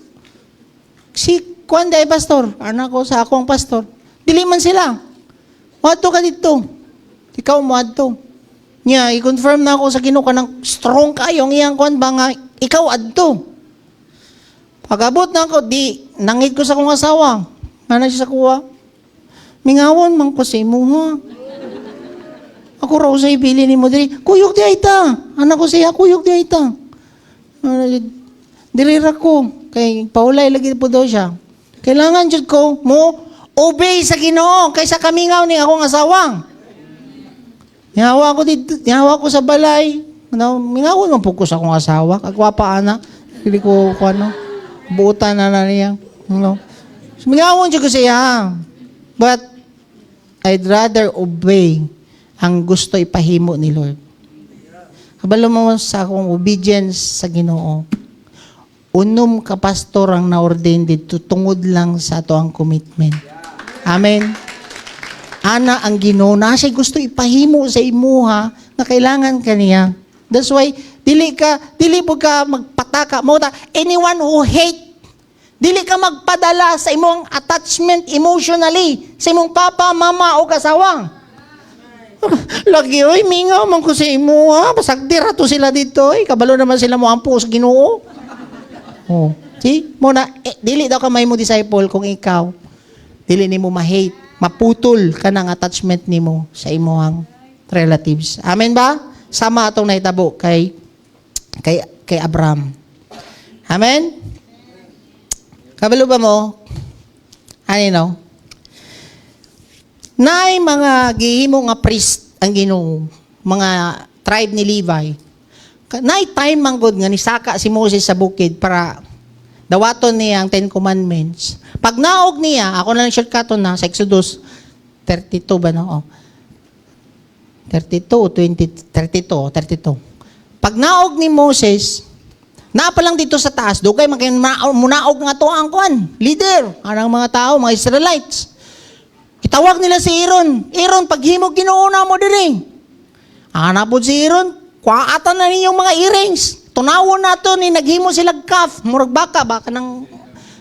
Si kuan day pastor, anak ko sa akong pastor. Dili man sila. Adto ka dito. Ikaw mo adto. Nya, i-confirm na ako sa Ginoo kanang strong kayo ang iyang kuan ba nga ikaw adto. Pagabot na ako, di nangit ko sa akong asawa. Ano siya sa kuha? Mingawon man ko sa imo ha. Ako raw sa ibili ni mo diri. Kuyog di ay ta. Anak ko siya, kuyog di ay ta. Diri ra ko. Kay paulay lagi po daw siya. Kailangan jud ko mo obey sa Ginoo kaysa kamingaw ni akong asawang. Yawa ko dito, yawa ko sa balay. Mingawon man po ko sa akong asawa. Kagwapa ana. Dili ko ano. Buutan na niya. Mingawon jud ko siya. But I'd rather obey ang gusto ipahimo ni Lord. Kabalo mo sa akong obedience sa Ginoo. Unom ka pastor ang na-ordain dito tungod lang sa ato ang commitment. Amen. Ana ang Ginoo na siya gusto ipahimo sa imuha na kailangan kaniya. That's why dili po ka magpataka mo ta anyone who hate. Dili ka magpadala sa imong attachment emotionally sa imong papa, mama o kasawang. Lagi oy mingaw man ko sa imo ha, basagdi ra to sila dito oy, kabalo naman sila mo ampo sa Ginoo. Oh, see? Mo na dili daw ka may mo disciple kung ikaw dili nimo ma-hate, maputol ka ng attachment nimo sa imong relatives. Amen ba? Sama atong nahitabo kay Abraham. Amen. Kabalo ba mo? Ano Naay mga gihimo nga priest ang Ginoo, mga tribe ni Levi. Naay time manggod nga nisaka si Moses sa bukid para dawaton niya ang 10 Commandments. Pag naog niya, ako na lang shortcuton na sa Exodus 32 ba no? 32. Pag naog ni Moses, pa lang dito sa taas, dugay munaog nga to ang kuan, leader, anang mga tao, mga Israelites. Kitawag nila si Aaron. Aaron, paghimog ginuuna mo diri. Hanapod si Aaron, kwaatan na ninyong mga earrings. Tunawon na to ni naghimo sila calf, murag baka ng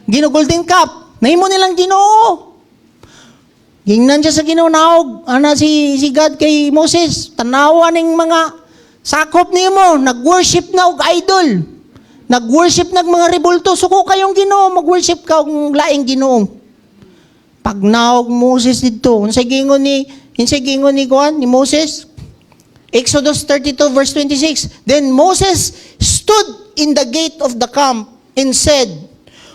ginugulting calf. Nahimo nilang Ginoo. Gingnan siya sa Ginoo naog, si God kay Moses, tanawa ning mga sakop nimo, nag-worship na og idol. Nag-worship nag mga rebulto, suko kayong Ginoo, mag-worship ka og laing Ginoo. Pag naog Moses dito, unsay gingon ni Moses? Exodus 32 verse 26. Then Moses stood in the gate of the camp and said,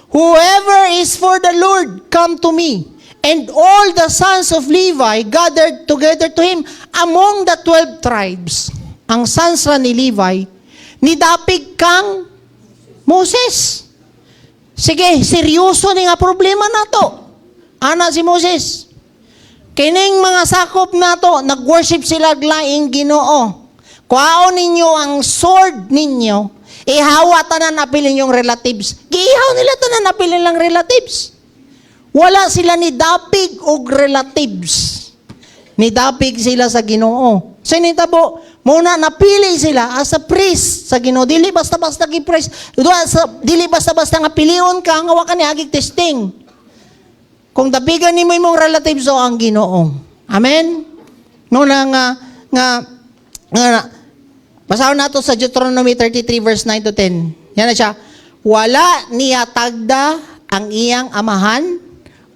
"Whoever is for the Lord, come to me." And all the sons of Levi gathered together to him among the 12 tribes. Ang sons ra ni Levi, nidapig kang Moses. Sige, seryoso ni nga problema nato. Ana si Moses. Kining mga sakop nato, nag-worship sila laing Ginoo. Kuhaon ninyo ang sword ninyo, ihawa tanan napilin yung relatives. Giihaw nila tanan napilin lang relatives. Wala sila ni dapig og relatives. Ni dapig sila sa Ginoo. Sinitabo, muna napili sila as a priest sa Ginoo. Dili basta-basta gi-priest. Dili basta-basta nga pilion ka nga wa ka ni agig testing. Kung dapigan nimo imong relatives o ang Ginoo. Amen. No nga basahon nato sa Deuteronomy 33 verse 9 to 10. Yan na siya. Wala niya tagda ang iyang amahan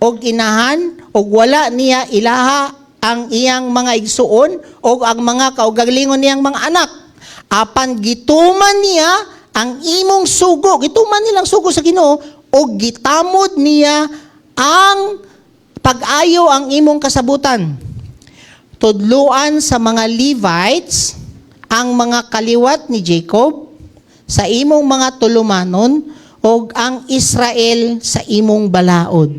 og inahan og wala niya ilaha ang iyang mga igsuon o ang mga kaugalingon niyang mga anak. Apan gituman niya ang imong sugo. Gituman nilang sugo sa Ginoo o gitamod niya ang pag-ayo ang imong kasabutan. Tudluan sa mga Levites ang mga kaliwat ni Jacob sa imong mga tulumanon o ang Israel sa imong balaod.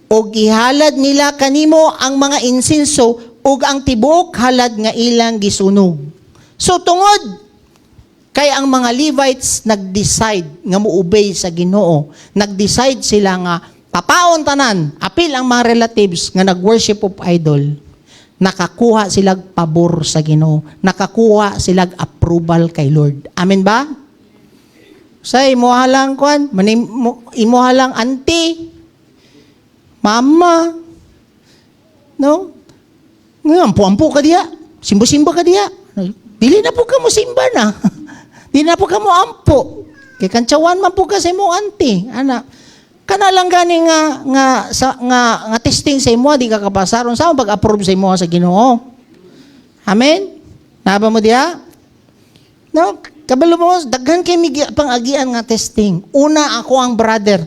O gihalad nila kanimo ang mga insinso ug ang tibuok halad nga ilang gisunog. So tungod Kaya ang mga Levites nag-decide nga mo-obey sa Ginoo. Nag-decide sila nga papaon tanan, apil ang mga relatives nga nag-worship of idol. Nakakuha sila pabor sa Ginoo. Nakakuha sila approval kay Lord. Amen ba? Sa imuhalang kwan, imuhalang auntie, mama, no? Ngayon, ampo ka diya. Simbo-simba ka diya. Dili na po ka mo simba na. Dili na po ka mo ampo. Kay kantsawan man po ka sa imo auntie. Ana, kana lang gani nga testing sa imo, di ka kapasaron sa pag-approve sa imo sa Ginoo. Amen? Naba mo diya? No, kabalo mo, daghan kay pang-agian nga testing. Una, ako ang brother.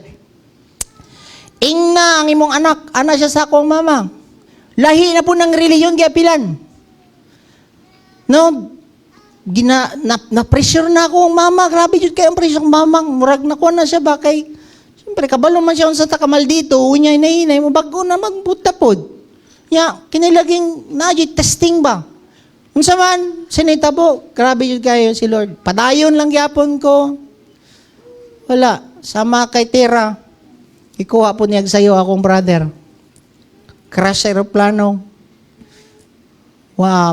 Ingna ang imong anak, ana siya sa akong mama. Lahi na po ng reliyon giapilan. No, na-pressure na ako ang mama. Grabe jud kay ang pressure ng mama. Murag na ko na siya ba kay siyempre kabalo man siya sa takamal dito. Unya inay mo bago na magbuta pod. Nya kinilaging naji testing ba. Unsa man sinitabo. Grabe jud kayo si Lord. Padayon lang gyapon ko. Wala sama kay Tira. Ikuha po niya sayo akong brother. Crash aeroplano.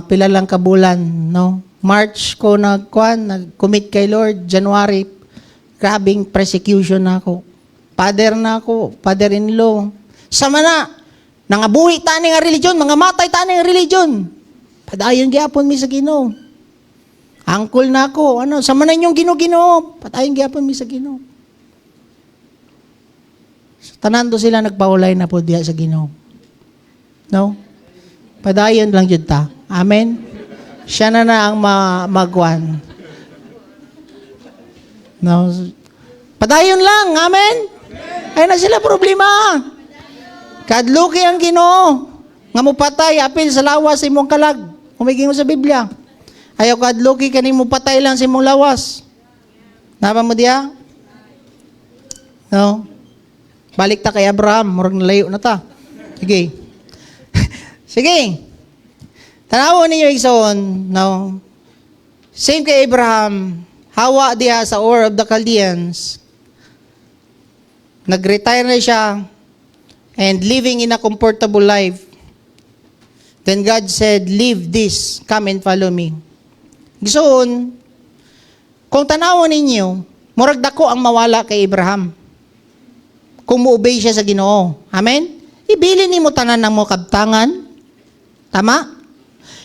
Pila lang kabulan, no? March ko nag-commit kay Lord, January, grabing persecution na ako. Father-in-law. Sama na, nangabuhi tani nga religion, mga matay tani nga religion. Padayon gyapon mi sa Ginoo. Angkol na ako, sama na inyong Ginoo. Padayon gyapon mi sa Ginoo. Tanando sila nagpaulay na po diya sa Ginoo. No? Padayon lang jud ta. Amen. Siya na ang magwan. No. Padayon lang. Amen. Ay na sila problema. Kadluki ang Ginoo. Nga mo patay apil sa lawas sa imong kalag. Humiging mo sa Biblia. Ayaw kadluki kani mo patay lang sa imong lawas. Napa mo diya? No. Balik ta kay Abraham, murag nalayo na ta. Sige. Sige. Tanawon ninyo igsoon, no? Same kay Abraham, hawa diha sa Ur of the Chaldeans. Nag-retire na siya and living in a comfortable life. Then God said, leave this, come and follow me. Igsoon, kung tanawon ninyo, murag dako ang mawala kay Abraham. Kung mo-obey siya sa Ginoo. Amen? Ibilin nimo tanan ng mo kabtangan. Tama?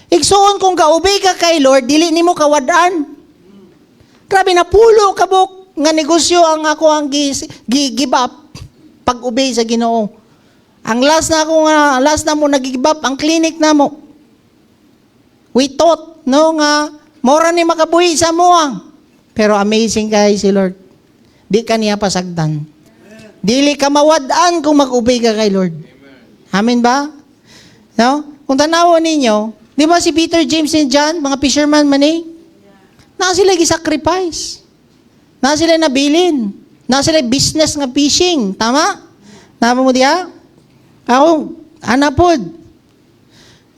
Igsoon kung ka-obey ka kay Lord, dili nimo kawadaan. Grabe na pulo kabuk nga negosyo ang ako ang give up pag-obey sa Ginoo. Ang last na mo nag-give up ang clinic na mo. We thought no nga mora ni makabuhi sa moa. Pero amazing kay si Lord. Di kaniya pasagdan. Dili ka mawadaan kung mag-obey ka kay Lord. Amen ba? No? Kung tanawon ninyo, di ba si Peter, James, and John, mga fisherman man na sila gi-sacrifice. Na sila nabilin. Na sila business nga fishing. Tama? Tama mo diya? Ako, anapod.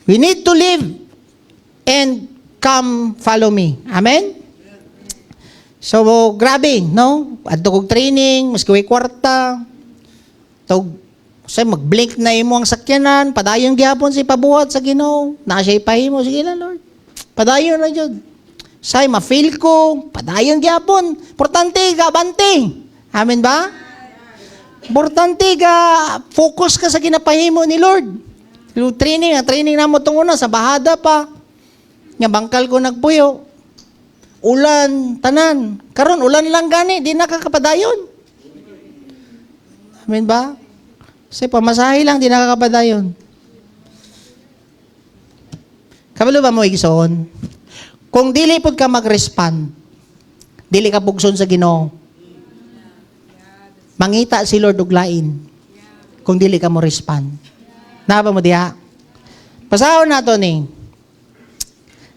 We need to live and come follow me. Amen? So, grabe, no? Adto kog training, mas kaway kwarta. Mag-blink na imo ang sakyanan, padayon gyapon si pabuhat sa Ginoo. Na siya ipahimo, sige lang Lord. Padayon na jud. Say ma-feel ko, padayon gyapon. Importante ka bante. Amen ba? Importante ka focus ka sa ginapahimo ni Lord. Yung training na mo tong una sa bahada pa. Nga bangkal ko nagpuyo. Ulan, tanan. Karon ulan lang gani, di nakakapadayon. Amen ba? Kasi pamasahe lang, di nakakapadayon. Kabalo ba mo igsoon? Kung dili pod ka mag-respond, dili ka pugson sa Ginoo. Mangita si Lord og lain. Kung dili ka mo respond. Naba mo diha? Pasahon nato ni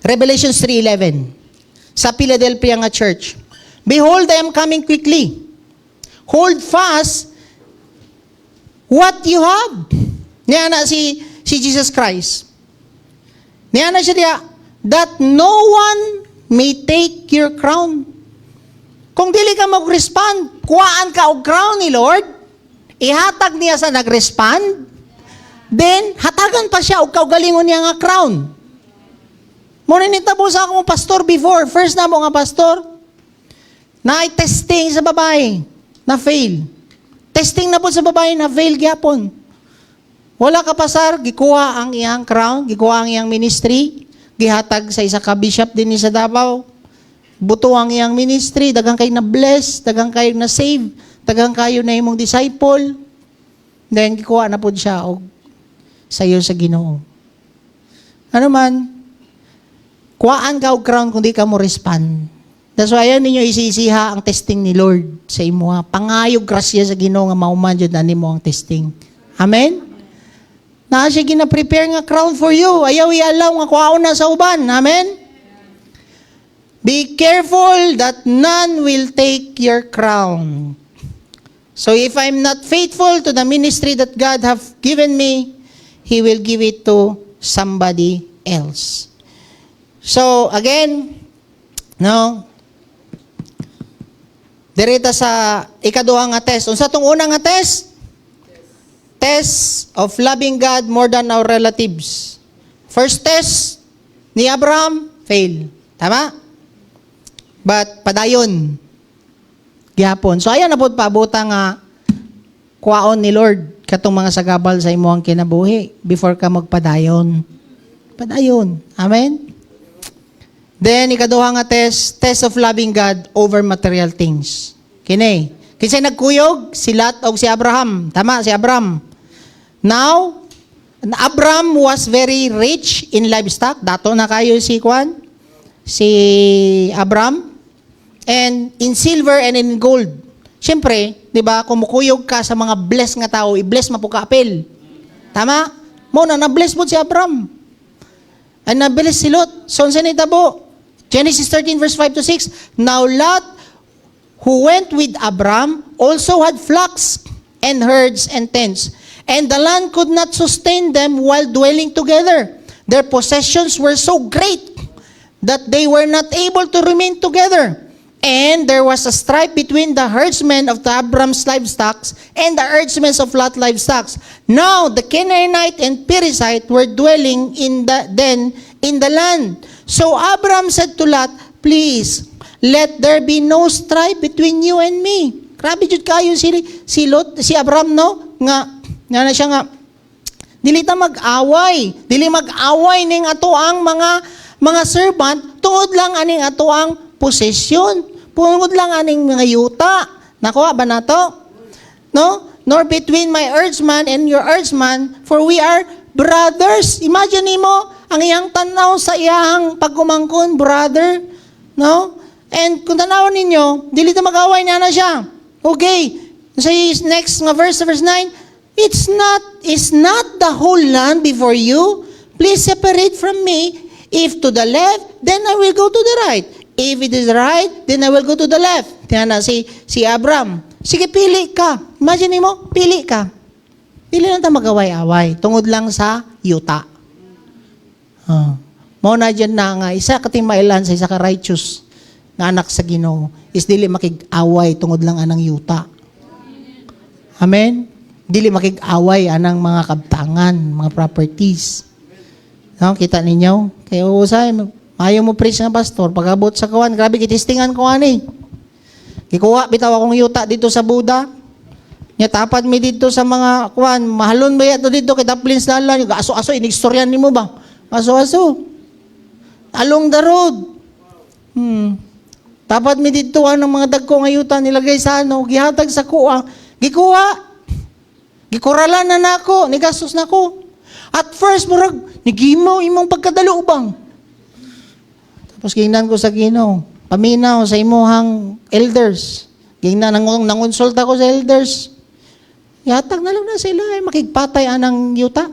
Revelation 3:11 sa Philadelphia nga church. Behold, I am coming quickly. Hold fast what you have. Niya na si Jesus Christ. Niya na siya diya, that no one may take your crown. Kung dili ka mag-respond, kuhaan ka og crown ni Lord, ihatag niya sa nag-respond, then hatagan pa siya og kaugalingon niya nga crown. Muna nitabo sa akong pastor before, first na mo nga pastor, na testing sa babae, na fail. Testing na po sa babae, na fail gyapon. Wala ka pasar, gikuha ang iyang crown, gikuha ang iyang ministry, gihatag sa isa ka bishop din sa Davao, buto ang iyang ministry, dagang kayo na bless, dagang kayo na save, dagang kayo na imong disciple, then gikuha na po siya og sayo sa Ginoo. Ano man, kuhaan ka og crown kung di ka mo respond. That's why ayaw ninyo isisiha ang testing ni Lord sa imo. Pangayog grasya sa Ginoo nga mauman jud ani mo ang testing. Amen? Na siya gina-prepare nga crown for you. Ayaw i-allow nga kuhaon na sa uban. Amen? Be careful that none will take your crown. So if I'm not faithful to the ministry that God have given me, He will give it to somebody else. So again, no, direta sa ikaduha nga test. Unsa tong unang nga test? Test of loving God more than our relatives. First test ni Abraham, fail. Tama? But padayon. Gihapon. So ayan na po pabuta nga kuwaon ni Lord katong mga sagabal sa imo ang kinabuhi before ka magpadayon. Padayon. Amen? Then, ikaduha nga test of loving God over material things. Kini. Kasi nagkuyog, si Lot o si Abraham. Tama, si Abraham. Now, Abraham was very rich in livestock. Dato na kayo si Kwan, si Abraham. And in silver and in gold. Siyempre, di ba, kumukuyog ka sa mga blessed nga tao, i-bless mo po ka apel. Tama? Muna, na-bless po si Abraham. And na-bless si Lot. So, saan itabo? Genesis 13 verse 5 to 6. Now Lot, who went with Abram, also had flocks and herds and tents. And the land could not sustain them while dwelling together. Their possessions were so great that they were not able to remain together. And there was a strife between the herdsmen of the Abram's livestock and the herdsmen of Lot's livestock. Now the Canaanite and Perizzite were dwelling in the land. So Abram said to Lot, please, let there be no strife between you and me. Grabe jud kayo si Lot, si Abram, no? Nga na siya nga, dili ta mag-away. Dili mag-away ning ato ang mga servant, tungod lang aning ato ang posesyon. Tungod lang aning mga yuta. Nakuha ba na to? No? Nor between my herdsman and your herdsman, for we are brothers. Imagine mo, ang iyang tanaw sa iyang pagkumangkon, brother. No? And kung tanaw ninyo, dili ta mag-away na siya. Okay. Sa next nga verse 9, is not the whole land before you? Please separate from me. If to the left, then I will go to the right. If it is right, then I will go to the left. Tiyan na si Abram. Sige, pili ka. Imagine mo, pili ka. Pili na ta mag-away-away. Tungod lang sa yuta. Mao na dyan na nga, isa katimailan sa isa ka righteous nga anak sa Ginoo is dili makig-away tungod lang anang yuta. Amen? Dili makig-away anang mga kabtangan, mga properties. No, kita ninyo? Kaya usay, ayaw mo preach nga pastor, pag-abot sa kawan, grabe kitistingan ko ani. Gikuha bitaw akong yuta dito sa Buda. Nya tapat mi dito sa mga kawan, mahalon ba yato dito kita plins dalan, aso-aso inistoryan nimo ba? Aso-aso. Along the road. Tapat mi dito ang mga dagko nga yuta nilagay sa gihatag sa kuha. Gikuha. Gikuralan na nako, nigasos nako. At first, murag, nigimaw imong pagkadalo ubang. Tapos gingnan ko sa Ginoo, paminaw sa imuhang elders. Gingnan, nangonsulta ko sa elders. Yatag na lang na sila, makigpatay anang yuta.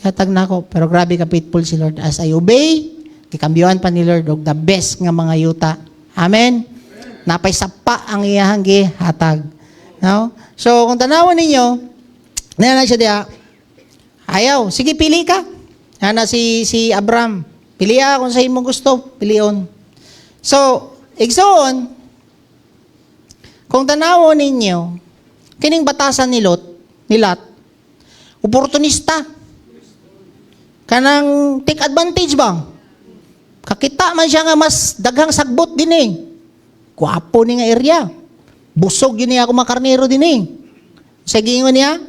Yatag na ako, pero grabe ka faithful si Lord. As I obey, gikambyuhan pa ni Lord og the best nga mga yuta. Amen? Napay sapa ang iyahang gihatag. No? So, kung tanawan ninyo, na siya diya, ayaw, sige pili ka. Na si Abram. Piliya kung sa imong gusto, pilion. So, igsoon, kung tanawon ninyo, kining batasan ni Lot, oportunista. Kanang take advantage bang? Kakita man siya nga mas daghang sagbot din eh. Kuwapo ni nga area. Busog yun niya ako makarnero din eh. Sa gingon niya,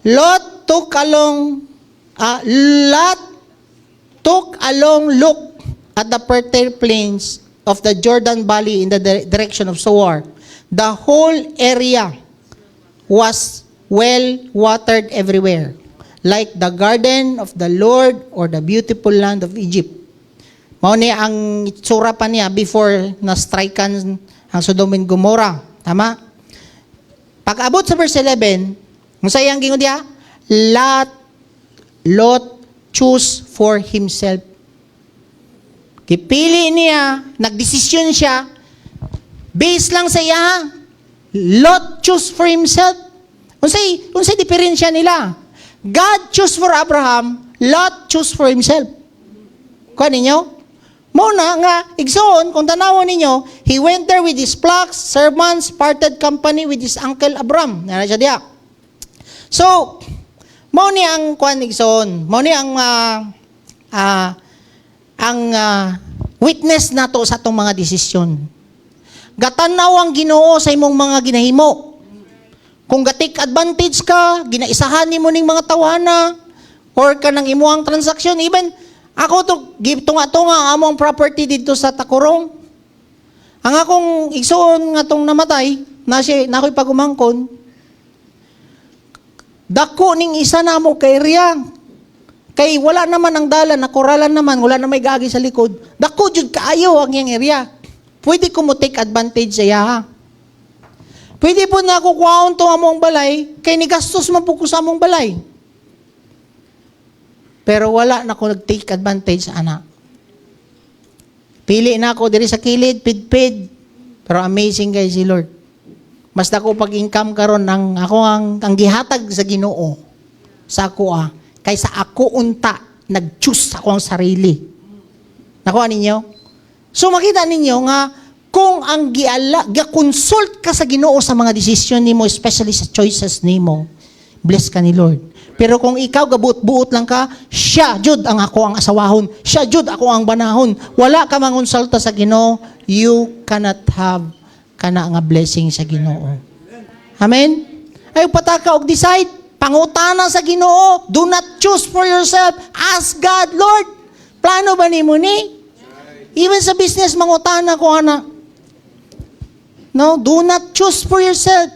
Lot took along look at the fertile plains of the Jordan Valley in the direction of Zoar. The whole area was well watered everywhere, like the garden of the Lord or the beautiful land of Egypt. Mao ni ang itsura pa niya before na-strikean ang Sodom and Gomorrah. Tama? Pag-abot sa verse 11, masayang gingon diya, Lot choose for himself. Kipili niya, nagdesisyon siya, based lang sa iya. Lot choose for himself. Unsay diferensya nila? God choose for Abraham, Lot choose for himself. Kuha ninyo? Muna nga, igsoon, kung tanawon ninyo, he went there with his flocks, servants, parted company with his uncle Abram. Nara siya diya. So, mao ni ang kuan igsoon, mao ni ang witness nato sa atong mga desisyon. Gatanaw ang Ginoo sa imong mga ginahimo. Kung gatik advantage ka, ginaisahan nimo ning mga tawhana or kanang imuhang transaksyon, even ako to give tunga-tunga among property dito sa Takurong. Ang akong igsoon nga tong namatay, nakoy pagumangkon, dako ning isa na mo kay area. Kay wala naman ang dalan, nakuralan naman, wala na may gagi sa likod. Dako jud kaayo ang iyang area. Pwede ko mo take advantage sa iya. Pwede po na ako kuhaon to among balay, kay ni gastos man po ko sa among balay. Pero wala na ko nag-take advantage sa anak. Pili na ako diri sa kilid, pid-pid. Pero amazing guys si Lord. Mas dako pag-income karon ang ako ang gihatag sa Ginoo sa ako kaysa ako unta nag-choose ako ang sarili. Nakuha ninyo? So makita ninyo nga kung ang ga-consult ka sa Ginoo sa mga desisyon nimo, especially sa choices nimo, bless ka ni Lord. Pero kung ikaw gabuot-buot lang ka, siya jud ang ako ang asawahon, siya jud ako ang banahon, wala ka mangonsulta sa Ginoo, you cannot have kana nga blessing sa Ginoo. Amen? Ay pataka og decide, pangutana sa Ginoo, do not choose for yourself, ask God, Lord, plano ba nimo ni? Even sa business mangutana ko ana. No, do not choose for yourself.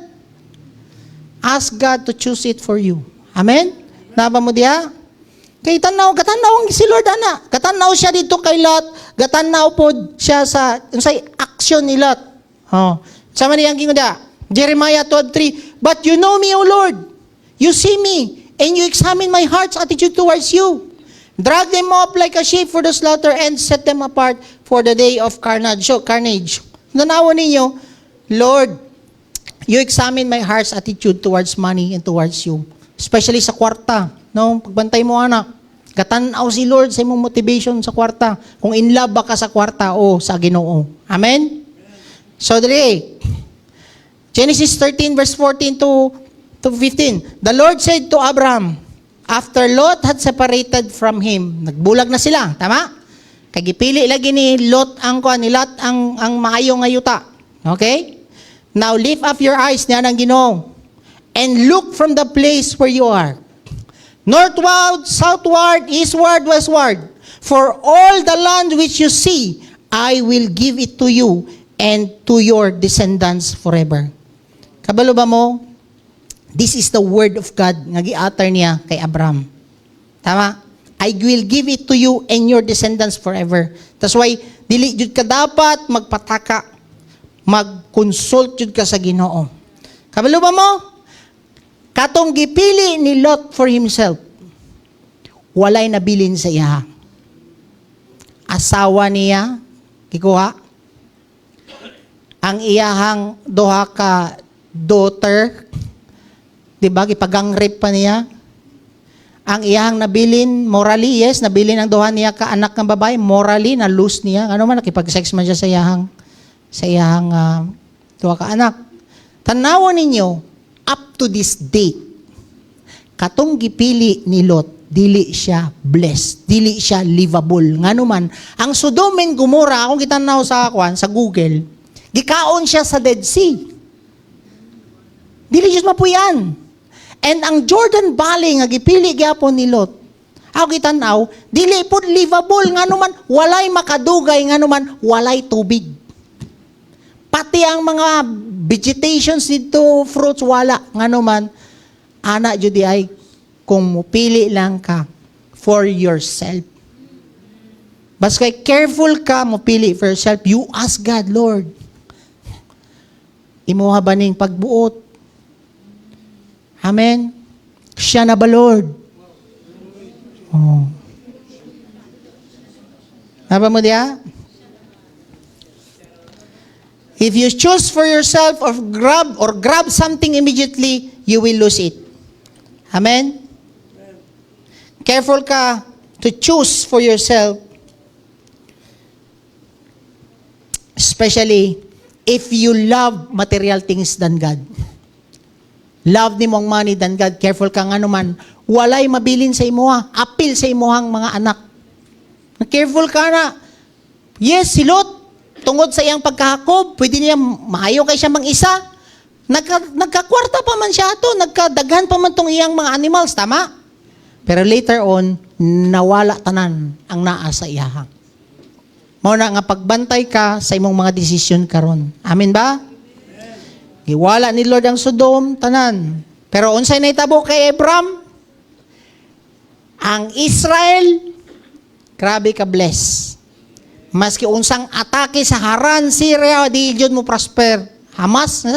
Ask God to choose it for you. Amen? Naba mo diha? Kay gatanaw si Lord ana. Gatanaw siya dito kay Lot, gatanaw pod siya sa unsay action ni Lot. Oh. Sama niyang gingon da. Jeremiah 12:3. But you know me, O Lord. You see me, and you examine my heart's attitude towards you. Drag them up like a sheep for the slaughter and set them apart for the day of carnage. Nanawa ninyo, Lord, you examine my heart's attitude towards money and towards you. Especially sa kwarta. No? Pagbantay mo anak. Gatanaw si Lord sa imong motivation sa kwarta. Kung in love ba ka sa kwarta o sa Ginoo. Amen? So, dali. Genesis 13 verse 14 to 15. The Lord said to Abraham, after Lot had separated from him, nagbulag na sila, tama? Kagipili lagi ni Lot ang maayo nga yuta. Okay? Now lift up your eyes niya ng Ginoo and look from the place where you are. Northward, southward, eastward, westward. For all the land which you see, I will give it to you and to your descendants forever. Kabalo ba mo? This is the word of God nga giatar niya kay Abraham. Tama? I will give it to you and your descendants forever. That's why dili jud ka dapat magpataka, mag-consult jud ka sa Ginoo. Kabalo ba mo? Katong gipili ni Lot for himself, walay nabilin sa iya. Asawa niya, kikuha, ang iyahang duha ka daughter, diba, ipagang-rape pa niya, ang iyang nabilin morally, yes, nabilin ang duha niya ka anak ng babae, morally na loose niya. Ano man nakipag-sex man siya sa iyang duha ka anak. Tanawon ninyo up to this date. Katong gipili ni Lot, dili siya blessed, dili siya livable. Nganuman, ang Sodom and Gomorrah, akong kitanaw sa Google, gikaon siya sa Dead Sea. Dili siya mapuyan. And ang Jordan Valley nga gipili gyapon ni Lot, ako kitanaw, dili pud livable nganuman, walay makadugay nganuman, walay tubig. Pati ang mga vegetations dito, fruits wala nganuman, ana jud ay kung mupili lang ka for yourself. Bas kay careful ka mupili for yourself, you ask God, Lord, imuha ba ning pagbuot? Amen? Siya na ba, Lord? Oh. Naba mo diya? If you choose for yourself or grab something immediately, you will lose it. Amen? Careful ka to choose for yourself, especially if you love material things than God. Love ni mong money than God. Careful ka nga naman. Walay mabilin sa imuha. Apil sa imuhang mga anak. Careful ka na. Yes, si Lot, tungod sa iyang pagkahakob, pwede niya, maayo kay siya mang-isa. Nagkakwarta pa man siya ito. Nagkadaghan pa man tong iyang mga animals. Tama? Pero later on, nawala tanan ang naa sa iyahang. Mao na nga pagbantay ka sa imong mga desisyon karon. Amen ba? Giwala ni Lord ang Sodom, tanan. Pero unsay nahitabo kay Abram? Ang Israel, grabe ka bless. Maski unsang atake sa Haran, Syria, di jud mo prosper. Hamas,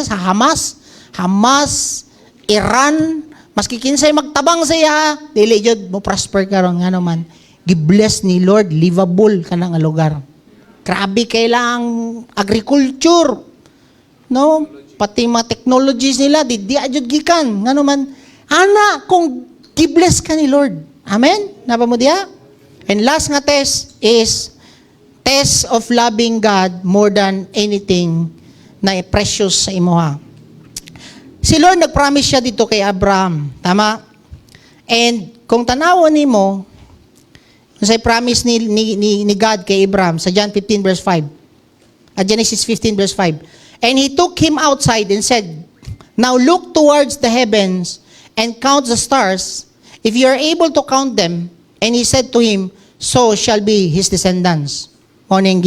Iran, maski kinsay magtabang sa iya, dili jud mo prosper karon nga naman. Gibless ni Lord, livable kanang lugar. Grabe kailang agriculture. No? Pati mga technologies nila, di ajud gikan. Nga naman, ana, kung gibless ka ni Lord. Amen? Napa mo diya? And last nga test is, test of loving God more than anything na precious sa imuha. Si Lord nag-promise siya dito kay Abraham. Tama? And kung tanawon nimo, sa promise ni God kay Abraham sa John 15 verse 5. Genesis 15 verse 5. And he took him outside and said, now look towards the heavens and count the stars, if you are able to count them. And he said to him, so shall be his descendants. Oning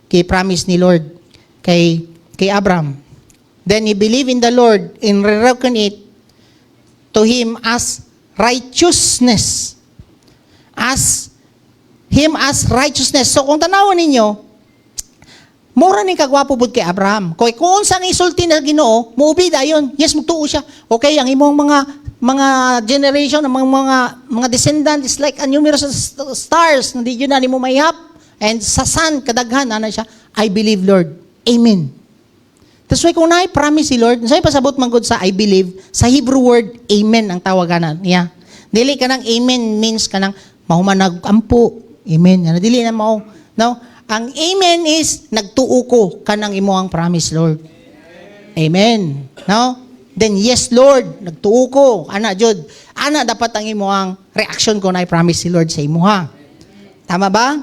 gi-promise ni Lord kay Abraham. Then he believed in the Lord and reckoned it to him as righteousness. As righteousness. So kung tanawon ninyo, mura ni kagwapo bud kay Abraham. Kung sang isulti na Ginoo, muubi dayon. Yes, magtuo siya. Okay, ang imong mga generation, ang mga descendant is like a numerous stars na di yun na nimo mayhap. And sa sun, kadaghan, ana siya. I believe, Lord. Amen. That's why kung promise si Lord, sa'yo pasabot man gud sa I believe, sa Hebrew word, amen ang tawagan niya. Dili ka ng amen means ka ng mahumanag ampo. Amen. Dili na mao. No? Ang amen is, nagtuo ko kanang imuhang promise, Lord. Amen. No? Then, yes, Lord, nagtuo ko. Ana, Jud. Ana, dapat ang imuhang reaction ko na i-promise si Lord sa imuha. Tama ba?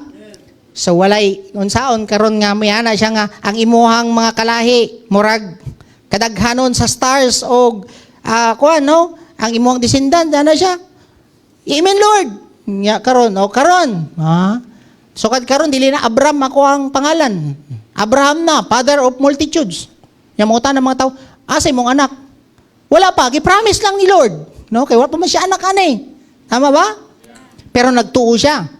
So, walay, unsaon, karon nga, may ana siya nga, ang imuhang mga kalahi, murag, kadaghanon sa stars, o, ang imuhang descendant, ana siya. Amen, Lord. Nga, karon, ha? So karon dili na Abraham ako ang pangalan. Abraham na, father of multitudes. Yang mga ng mga tao, asay mong anak. Wala pa, gi-promise lang ni Lord. No, kay wala pa man siya anak ani. Tama ba? Pero nagtuo siya.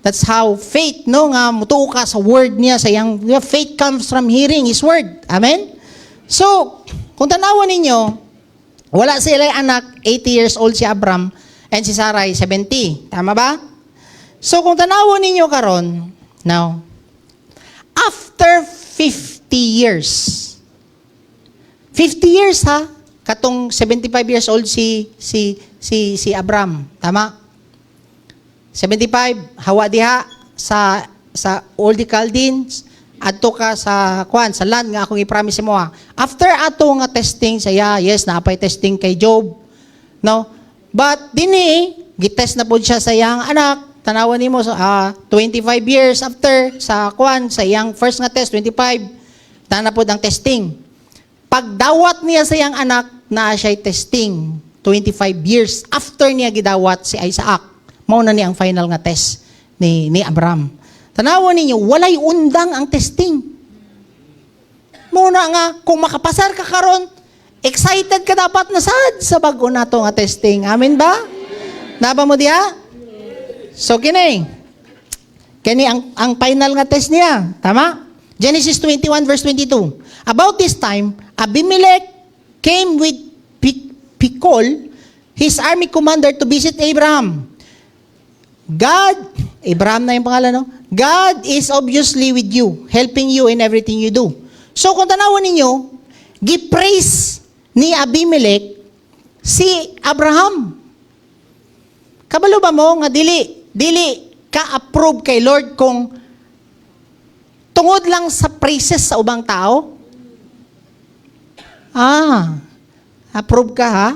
That's how faith, no, nga mutuo ka sa word niya, sa yang faith comes from hearing his word. Amen. So, kung tanawon ninyo, wala sila anak, 80 years old si Abraham and si Sarai 70. Tama ba? So, kung tanawon ninyo karon, now, after 50 years ha, katong 75 years old si Abram, tama? 75 hawa diha sa Old Chaldeans adto ka sa sa land nga akong i-promise mo ha. After ato nga testing saya, yes, naapay testing kay Job. No? But dinhi gitest na pud siya sa iyang anak. Tanawan nimo sa 25 years after sa sa iyang first nga test 25. Tana pud ang testing. Pagdawat niya sa iyang anak na siya testing 25 years after niya gidawat si Isaac. Mao na ni ang final nga test ni Abram. Tanawan ninyo, walay undang ang testing. Muna nga, kung makapasar ka karon, excited ka dapat na sad sa bago na to nga testing. Amen ba? Naba mo diya? So, kini ang final nga test niya. Tama? Genesis 21 verse 22. About this time, Abimelech came with Phicol, his army commander, to visit Abraham. Abraham na yung pangalan, no? God is obviously with you, helping you in everything you do. So, kung tanawan ninyo, gipraise ni Abimelech si Abraham. Kabalo ba mo nga dili ka-approve kay Lord kung tungod lang sa praises sa ubang tao? Approve ka ha?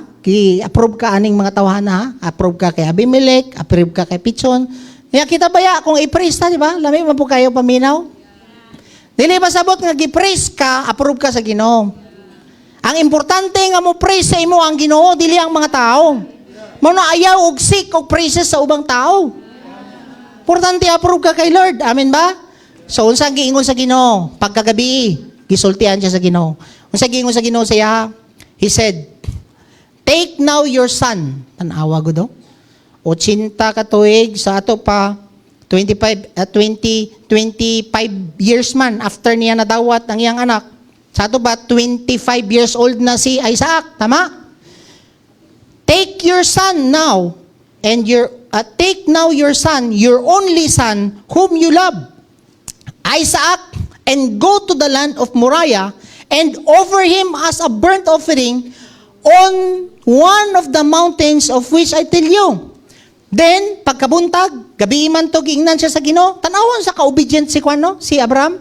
Approve ka aning mga tawahan ha? Approve ka kay Abimelech, approve ka kay Pichon. Kaya kita baya kung i-praise ta, di ba? Lami mo po kayo paminaw. Dili ba sabot nga gi-praise ka, approve ka sa Ginoo. Ang importante nga mo praise sa imo ang Ginoo, dili ang mga tao. Mao na ayaw og seek og praises sa ubang tao. Importante approve ka kay Lord. Amen ba? So unsa giingon sa Ginoo pagkagabi, gisultian siya sa Ginoo. Unsa giingon sa Ginoo siya? He said, "Take now your son." Tanawa gud 80 ka tuig sa ato pa 25 years man after niya nadawat ang iyang anak. Sa ato ba 25 years old na si Isaac, tama? Take your son now and take now your son, your only son whom you love, Isaac, and go to the land of Moriah and offer him as a burnt offering on one of the mountains of which I tell you. Then, pagkabuntag, gabi man to giingnan siya sa Ginoo. Tanawan sa ka-obedient si Abraham.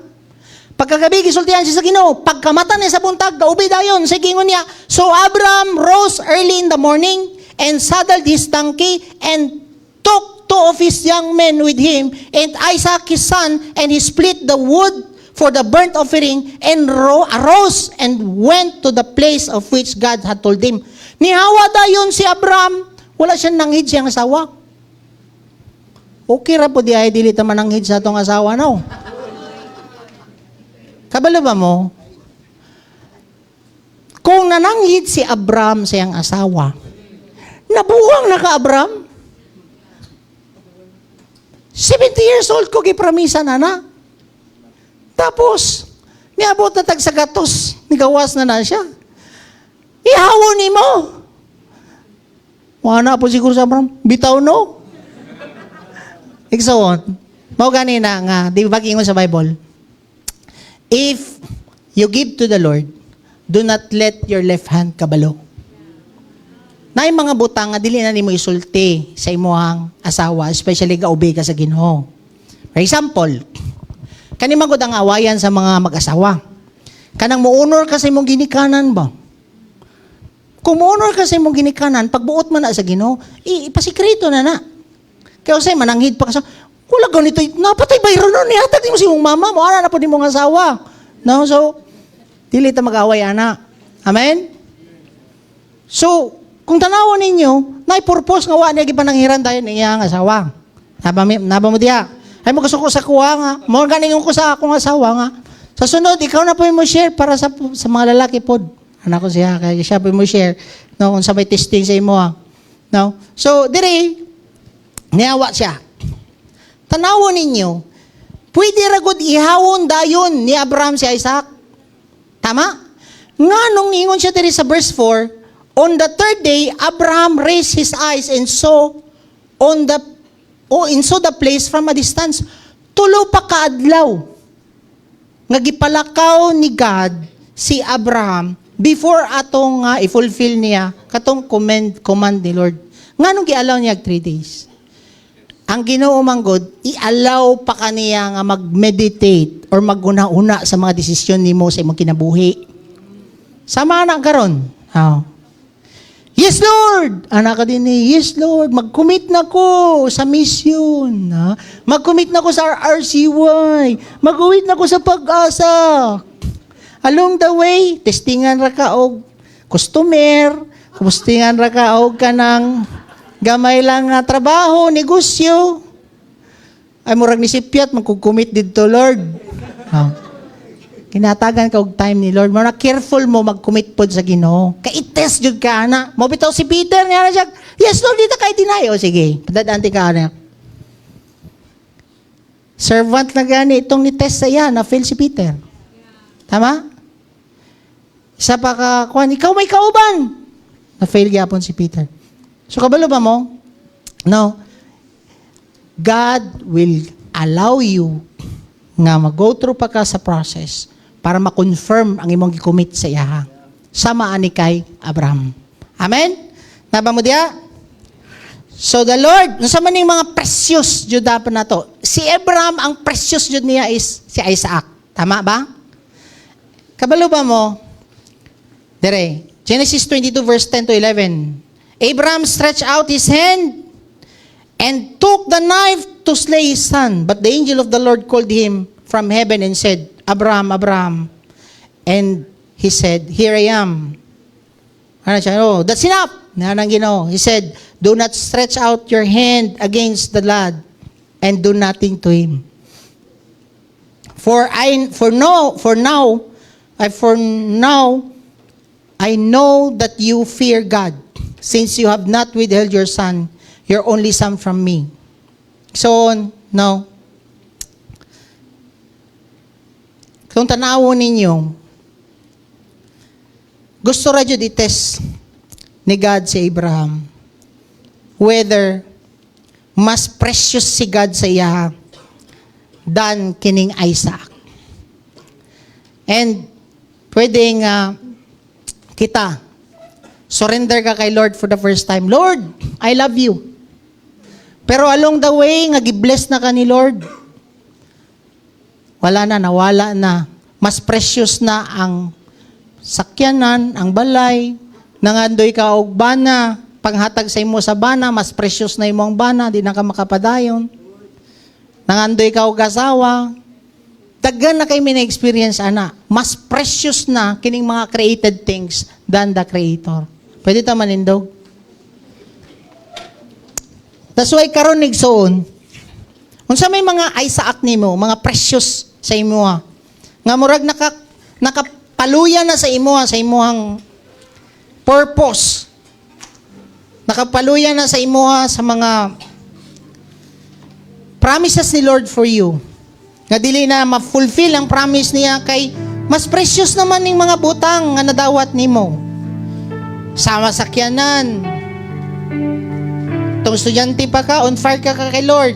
Pagkagabi, gisultihan siya sa Ginoo. Pagkamata niya sa buntag, gaubid ayon. Sa gingon niya, so Abraham rose early in the morning and saddled his donkey and took 2 of his young men with him and Isaac his son, and he split the wood for the burnt offering and arose and went to the place of which God had told him. Nihawa dayon si Abraham, wala siya nanghid siyang asawa. Okay ra po di ay dili ta mananghid sa atong asawa, no? Kabalo ba mo? Kung nananghid si Abraham sa iyang asawa, nabuwang na ka Abraham? 70 years old ko gipramisa na. Tapos, niabot na tag sa gatos, nigawas na siya. Ihawon ni mo. Wala po siguro sa Abraham, bitaw no. Iksaon, mao ganina nga, di ba gingon sa Bible? If you give to the Lord, do not let your left hand kabalo. Naay mga butang nga dili na nimo isulti sa imong asawa, especially gaubay ka sa Ginoo. For example, kani magud ang awayan sa mga mag-asawa. Kanang mo-honor ka sa imong ginikanan ba? Kung mo-honor ka sa imong ginikanan, pagbuot man na sa Ginoo, ipasikreto na. Kaya say mananghid pa ka sa, wala ganito, napatay bayro nun, ihatag mo si mong mama mo, ana na po ni mong asawa. No? So, dili ta mag-away, ana. Amen? So, kung tanawan ninyo, naipurpose nga wa niya gipananghiran tayo ng iyang asawa. Naba mo diya. Ay mo kasuko sa kuha nga. Mo ganing ko sa akong asawa nga. Sa sunod, ikaw na po mo share para sa mga lalaki pod. Anak ko siya, kaya siya po mo share. No, kung sa may testing sa imo. No? So, dire, niyawa siya. Tanawon ninyo, pwede ragod ihawon dayon ni Abraham si Isaac. Tama? Nga nung ningon siya diri sa verse 4, on the third day, Abraham raised his eyes and saw the place from a distance. Tulo pa kaadlaw. Nga gipalakaw ni God si Abraham before atong i-fulfill niya katong command ni Lord. Nganong gi-allow niya 3 days? Ang Ginoo manggod, i-allow pa kaniya nga mag-meditate or maguna-una sa mga desisyon nimo sa imong kinabuhi. Sama na karon. Yes, Lord! Anak ka din ni, yes, Lord, mag-commit na ko sa mission. Mag-commit na ko sa RCY. Mag-commit na ko sa Pag-asa. Along the way, testingan ra ka og customer, testingan ra ka og kanang gamay lang nga trabaho, negosyo. Ay, murag ni Sipiat, magkukumit dito, Lord. Kinatagan ka og time ni Lord. Muna careful mo mag-commit pod sa Ginoo. Kay-test jud ka na. Mo bitaw si Peter nga na siya. Yes, Lord, dito kay deny. O sige, padadanti ka na. Servant na gani itong ni-test sa iya, na-fail si Peter. Tama? Isa pa ka, kuhan, ikaw may kauban. Na-fail gyapon si Peter. So, kabalo ba mo? No. God will allow you nga mag-go through pa ka sa process para ma-confirm ang imong gi-commit sa iya. Sama ani kay Abraham. Amen? Naba mo diya? So the Lord, nasa maning mga precious jud dapat na to. Si Abraham, ang precious jud niya is si Isaac. Tama ba? Kabalo ba mo? Dire, Genesis 22 verse 10 to 11. Abraham stretched out his hand and took the knife to slay his son. But the angel of the Lord called him from heaven and said, Abraham, Abraham. And he said, here I am. Ano siya? Oh, that's enough. Nanang Ginoo. He said, do not stretch out your hand against the lad and do nothing to him. For now, I know that you fear God, since you have not withheld your son, your only son from me. So, now, kung tanawon ninyo, gusto radyo i-test ni God si Abraham whether mas precious si God sa iya than kining Isaac. And pwedeng kita surrender ka kay Lord for the first time. Lord, I love you. Pero along the way, nga gi-bless na ka ni Lord, wala na, nawala na. Mas precious na ang sakyanan, ang balay, nangandoy ka og bana, panghatag sa imo sa bana, mas precious na imo ang bana, di na ka makapadayon. Nangandoy ka og asawa, daghan na kay mina-experience, ana. Mas precious na kining mga created things than the Creator. Pwede ta manindog? That's why karon nigsoon, unsa may mga Isaac nimo, mga precious sa imo nga murag nakapaluya na sa imo sa imong purpose. Nakapaluya na sa imo sa mga promises ni Lord for you. Nga dili na ma-fulfill ang promise niya kay mas precious naman ning mga butang nga nadawat nimo. Sa masakyanan. Tong estudyante pa ka, on fire ka kay Lord.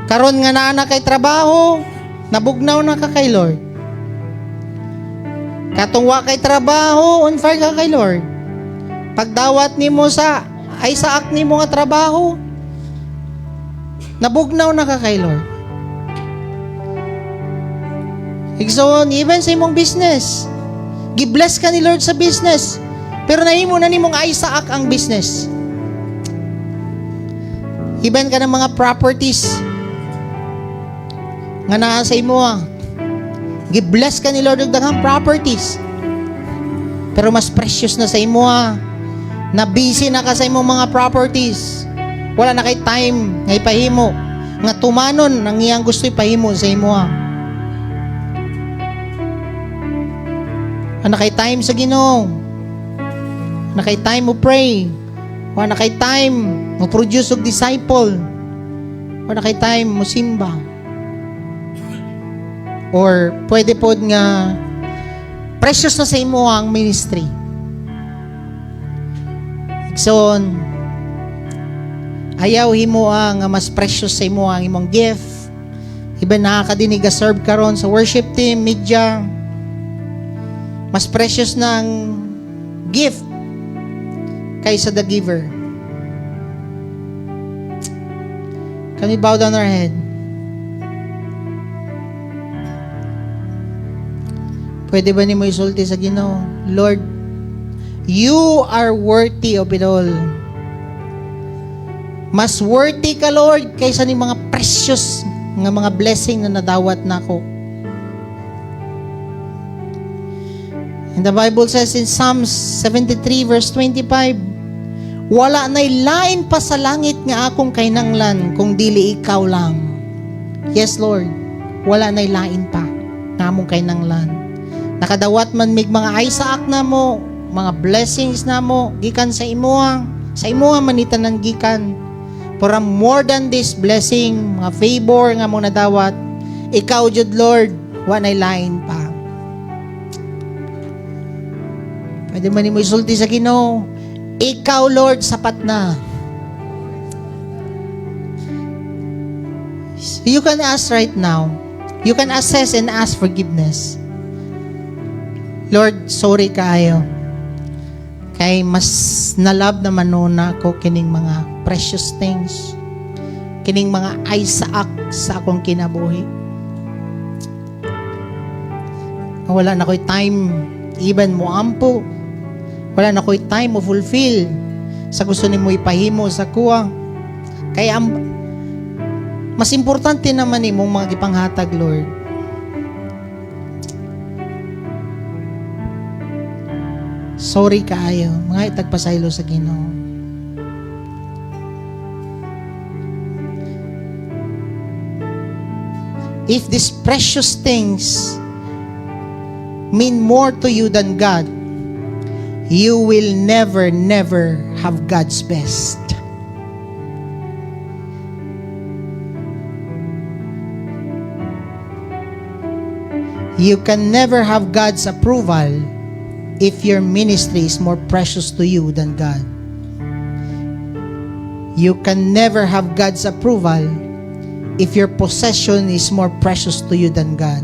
Karon nga naa kay trabaho, nabugnaw na ka kay Lord. Katungwa kay trabaho, on fire ka kay Lord. Pagdawat nimo sa Isaac nimo nga trabaho, nabugnaw na ka kay Lord. Igsoon, even sa imong business, gi-bless ka ni Lord sa business, pero nahimo na nimong Isaac ang business. Even ka ng mga properties nga naa sa imo, gi-bless ka ni Lord og daghang properties, pero mas precious na sa imo na busy na ka sa imong mga properties, wala na kay time nga ipahimo, nga tumanon ang iyang gusto ipahimo sa imo. Wala na kay time sa Ginoo, wala na kay time mo pray, wala na kay time mo produce og disciple, wala na kay time mo simba. Or pwede pod nga precious na sa imo ang ministry. So, ayaw himo nga mas precious sa imo ang imong gift. Iba nakakadinig serve karon sa worship team, media. Mas precious na ang gift kaysa the giver. Can we bow down our head? Pwede ba ni mo isulti sa Ginoo? Lord, you are worthy of it all. Mas worthy ka, Lord, kaysa ni mga precious nga mga blessing na nadawat nako. And the Bible says in Psalms 73 verse 25, wala na'y lain pa sa langit nga akong kainanglan kung dili ikaw lang. Yes, Lord, wala na'y lain pa nga among kainanglan. Nakadawat man mig mga Isaac na mo, mga blessings na mo, gikan sa imuha manita ng gikan. For more than this blessing, mga favor nga mo nadawat, ikaw jud Lord, wala na'y lain pa. Pwede man mo isulti sa Ginoo, ikaw Lord, sapat na. You can ask right now. You can assess and ask forgiveness. Lord, sorry kaayo. Kay mas nalab naman na ako kining mga precious things. Kining mga Isaac sa akong kinabuhi. Wala na ko'y time, even mo ampo. Wala na ko'y time mo fulfill sa gusto ni mo ipahimo sa kuwa. Kaya mas importante naman ni mong mga gipanghatag, Lord. Sorry kaayo, mga itagpasaylo sa Ginoo. If these precious things mean more to you than God, you will never have God's best. You can never have God's approval if your ministry is more precious to you than God. You can never have God's approval if your possession is more precious to you than God.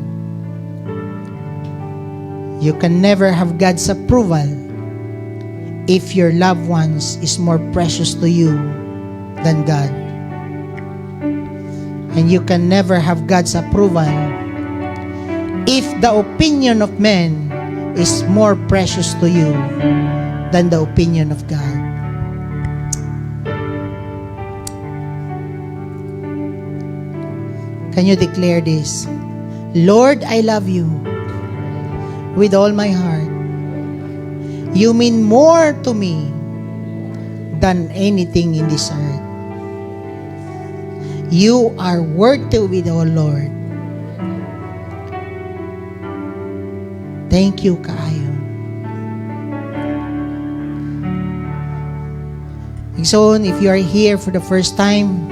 You can never have God's approval if your loved ones is more precious to you than God. And you can never have God's approval if the opinion of men is more precious to you than the opinion of God. Can you declare this? Lord, I love you with all my heart. You mean more to me than anything in this earth. You are worthy with all, Lord. Thank you, kaayo. So, if you are here for the first time,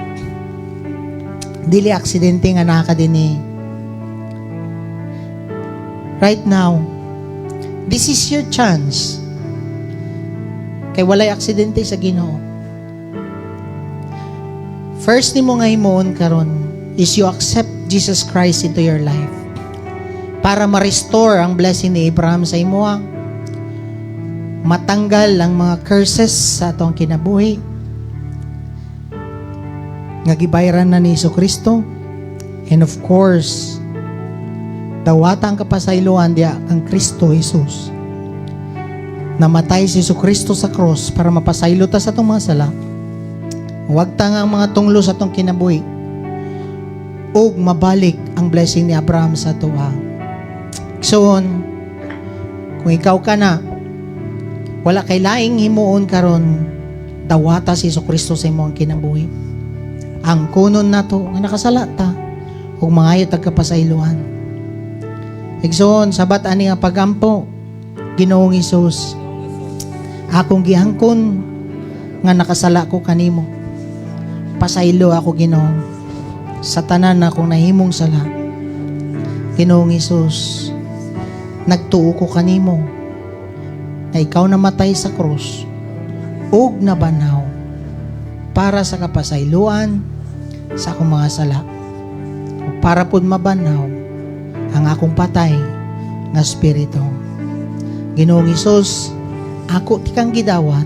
dili aksidente nga nakadini. Right now, this is your chance. Kay walay aksidente sa Ginoo. First nimo nga himuon karon is you accept Jesus Christ into your life. Para ma-restore ang blessing ni Abraham sa imuha. Matanggal ang mga curses sa atong kinabuhi. Nga gibayran na ni Jesucristo. And of course, dawata ang kapasayloan diya ang Kristo Jesus. Namatay si Jesucristo sa cross para mapasaylo ta sa atong mga sala. Huwag ta nga ang mga tunglo sa atong kinabuhi. Ug mabalik ang blessing ni Abraham sa tuwa. So, kung ikaw ka na, wala kay laing himuon karon, dawata si Jesucristo sa imong kinabuhi. Ang kunon nato nga nakasala ta ug mangayo tag kapasayloan. Igsoon sabat ani nga pagampo, Ginoong Hesus, akong gihangkon nga nakasala ko kanimo. Pasaylo ako, Ginoo, sa tanan na akong nahimong sala. Ginoong Hesus, nagtuo ko kanimo na ikaw namatay sa krus ug nabanaw para sa kapasayloan sa akong mga sala. O para pud mabanaw ang akong patay nga espiritu. Ginoong Hesus, ako ti kang gidawat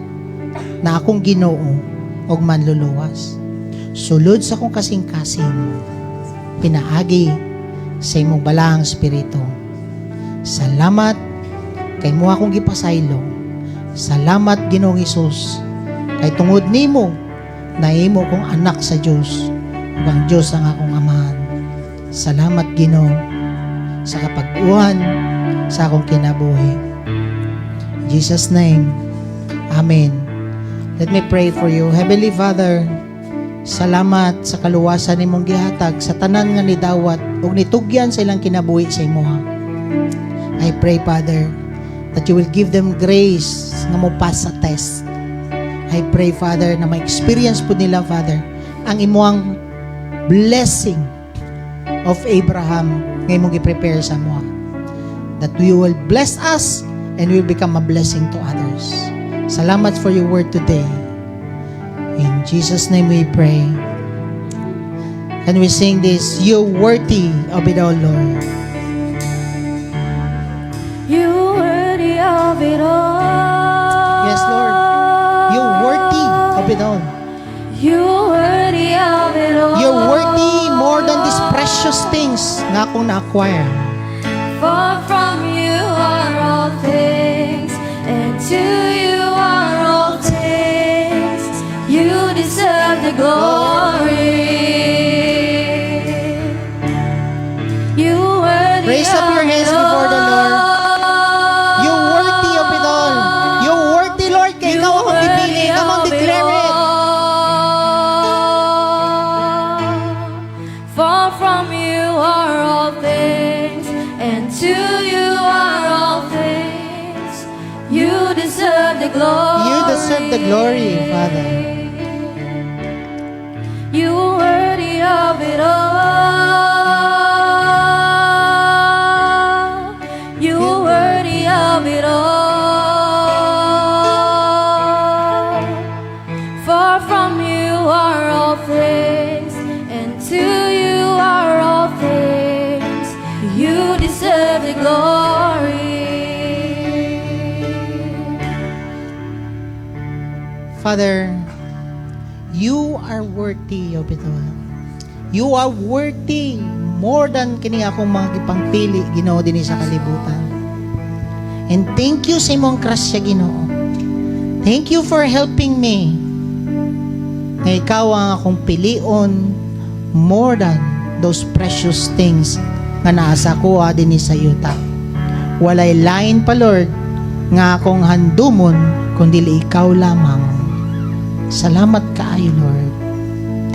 na akong Ginoo og manluluwas. Sulod sa akong kasing-kasing, pinaagi sa imong balang Espiritu. Salamat kay mo akong gipasaylo. Salamat Ginoong Hesus, kay tungod nimo nahimo kong anak sa Dios, ug ang Dios ang akong amahan. Salamat Ginoo sa kapag-uwan sa akong kinabuhi. In Jesus' name, Amen. Let me pray for you. Heavenly Father, salamat sa kaluwasan nimong gihatag sa tanan nga nidawat ug nitugyan sa ilang kinabuhi sa imuha. I pray, Father, that you will give them grace nga mo pass sa test. I pray, Father, na ma-experience po nila, Father, ang imuang blessing of Abraham nga imong i-prepare sa moa. That you will bless us and we will become a blessing to others. Salamat for your word today. In Jesus' name we pray. And we sing this, you're worthy of it all, Lord. You're worthy of it all. Yes, Lord. You're worthy of it all. You're worthy of it all. You're worthy more than these precious things na akong na-acquire. For from you are all things, and to you are all things. You deserve the glory. You worthy. Raise up your hands before the Lord. You're worthy of it all. You're worthy, Lord, kay ikaw akong pipili. Come on, declare it. For from you are all things, and to you are all things. You deserve the glory. You deserve the glory, Father. You are worthy of it all. You are worthy of it all. For from you are all things, and to you are all things. You deserve the glory. Father, you are worthy of it all. You are worthy more than kini akong mga gipangpili, Ginoo, dinhi sa kalibutan. And thank you sa imong grasya, Ginoo. Thank you for helping me. Na ikaw ang akong pilion more than those precious things nga naa sa kuha dinhi sa yuta. Walay lain pa, Lord, nga akong handumon kundi ikaw lamang. Salamat kaayo, Lord.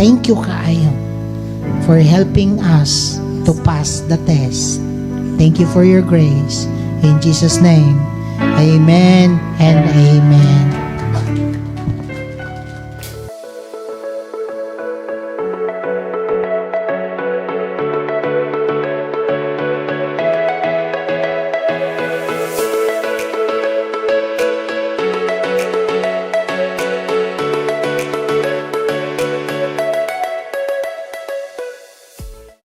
Thank you kaayo for helping us to pass the test. Thank you for your grace. In Jesus' name, amen and amen.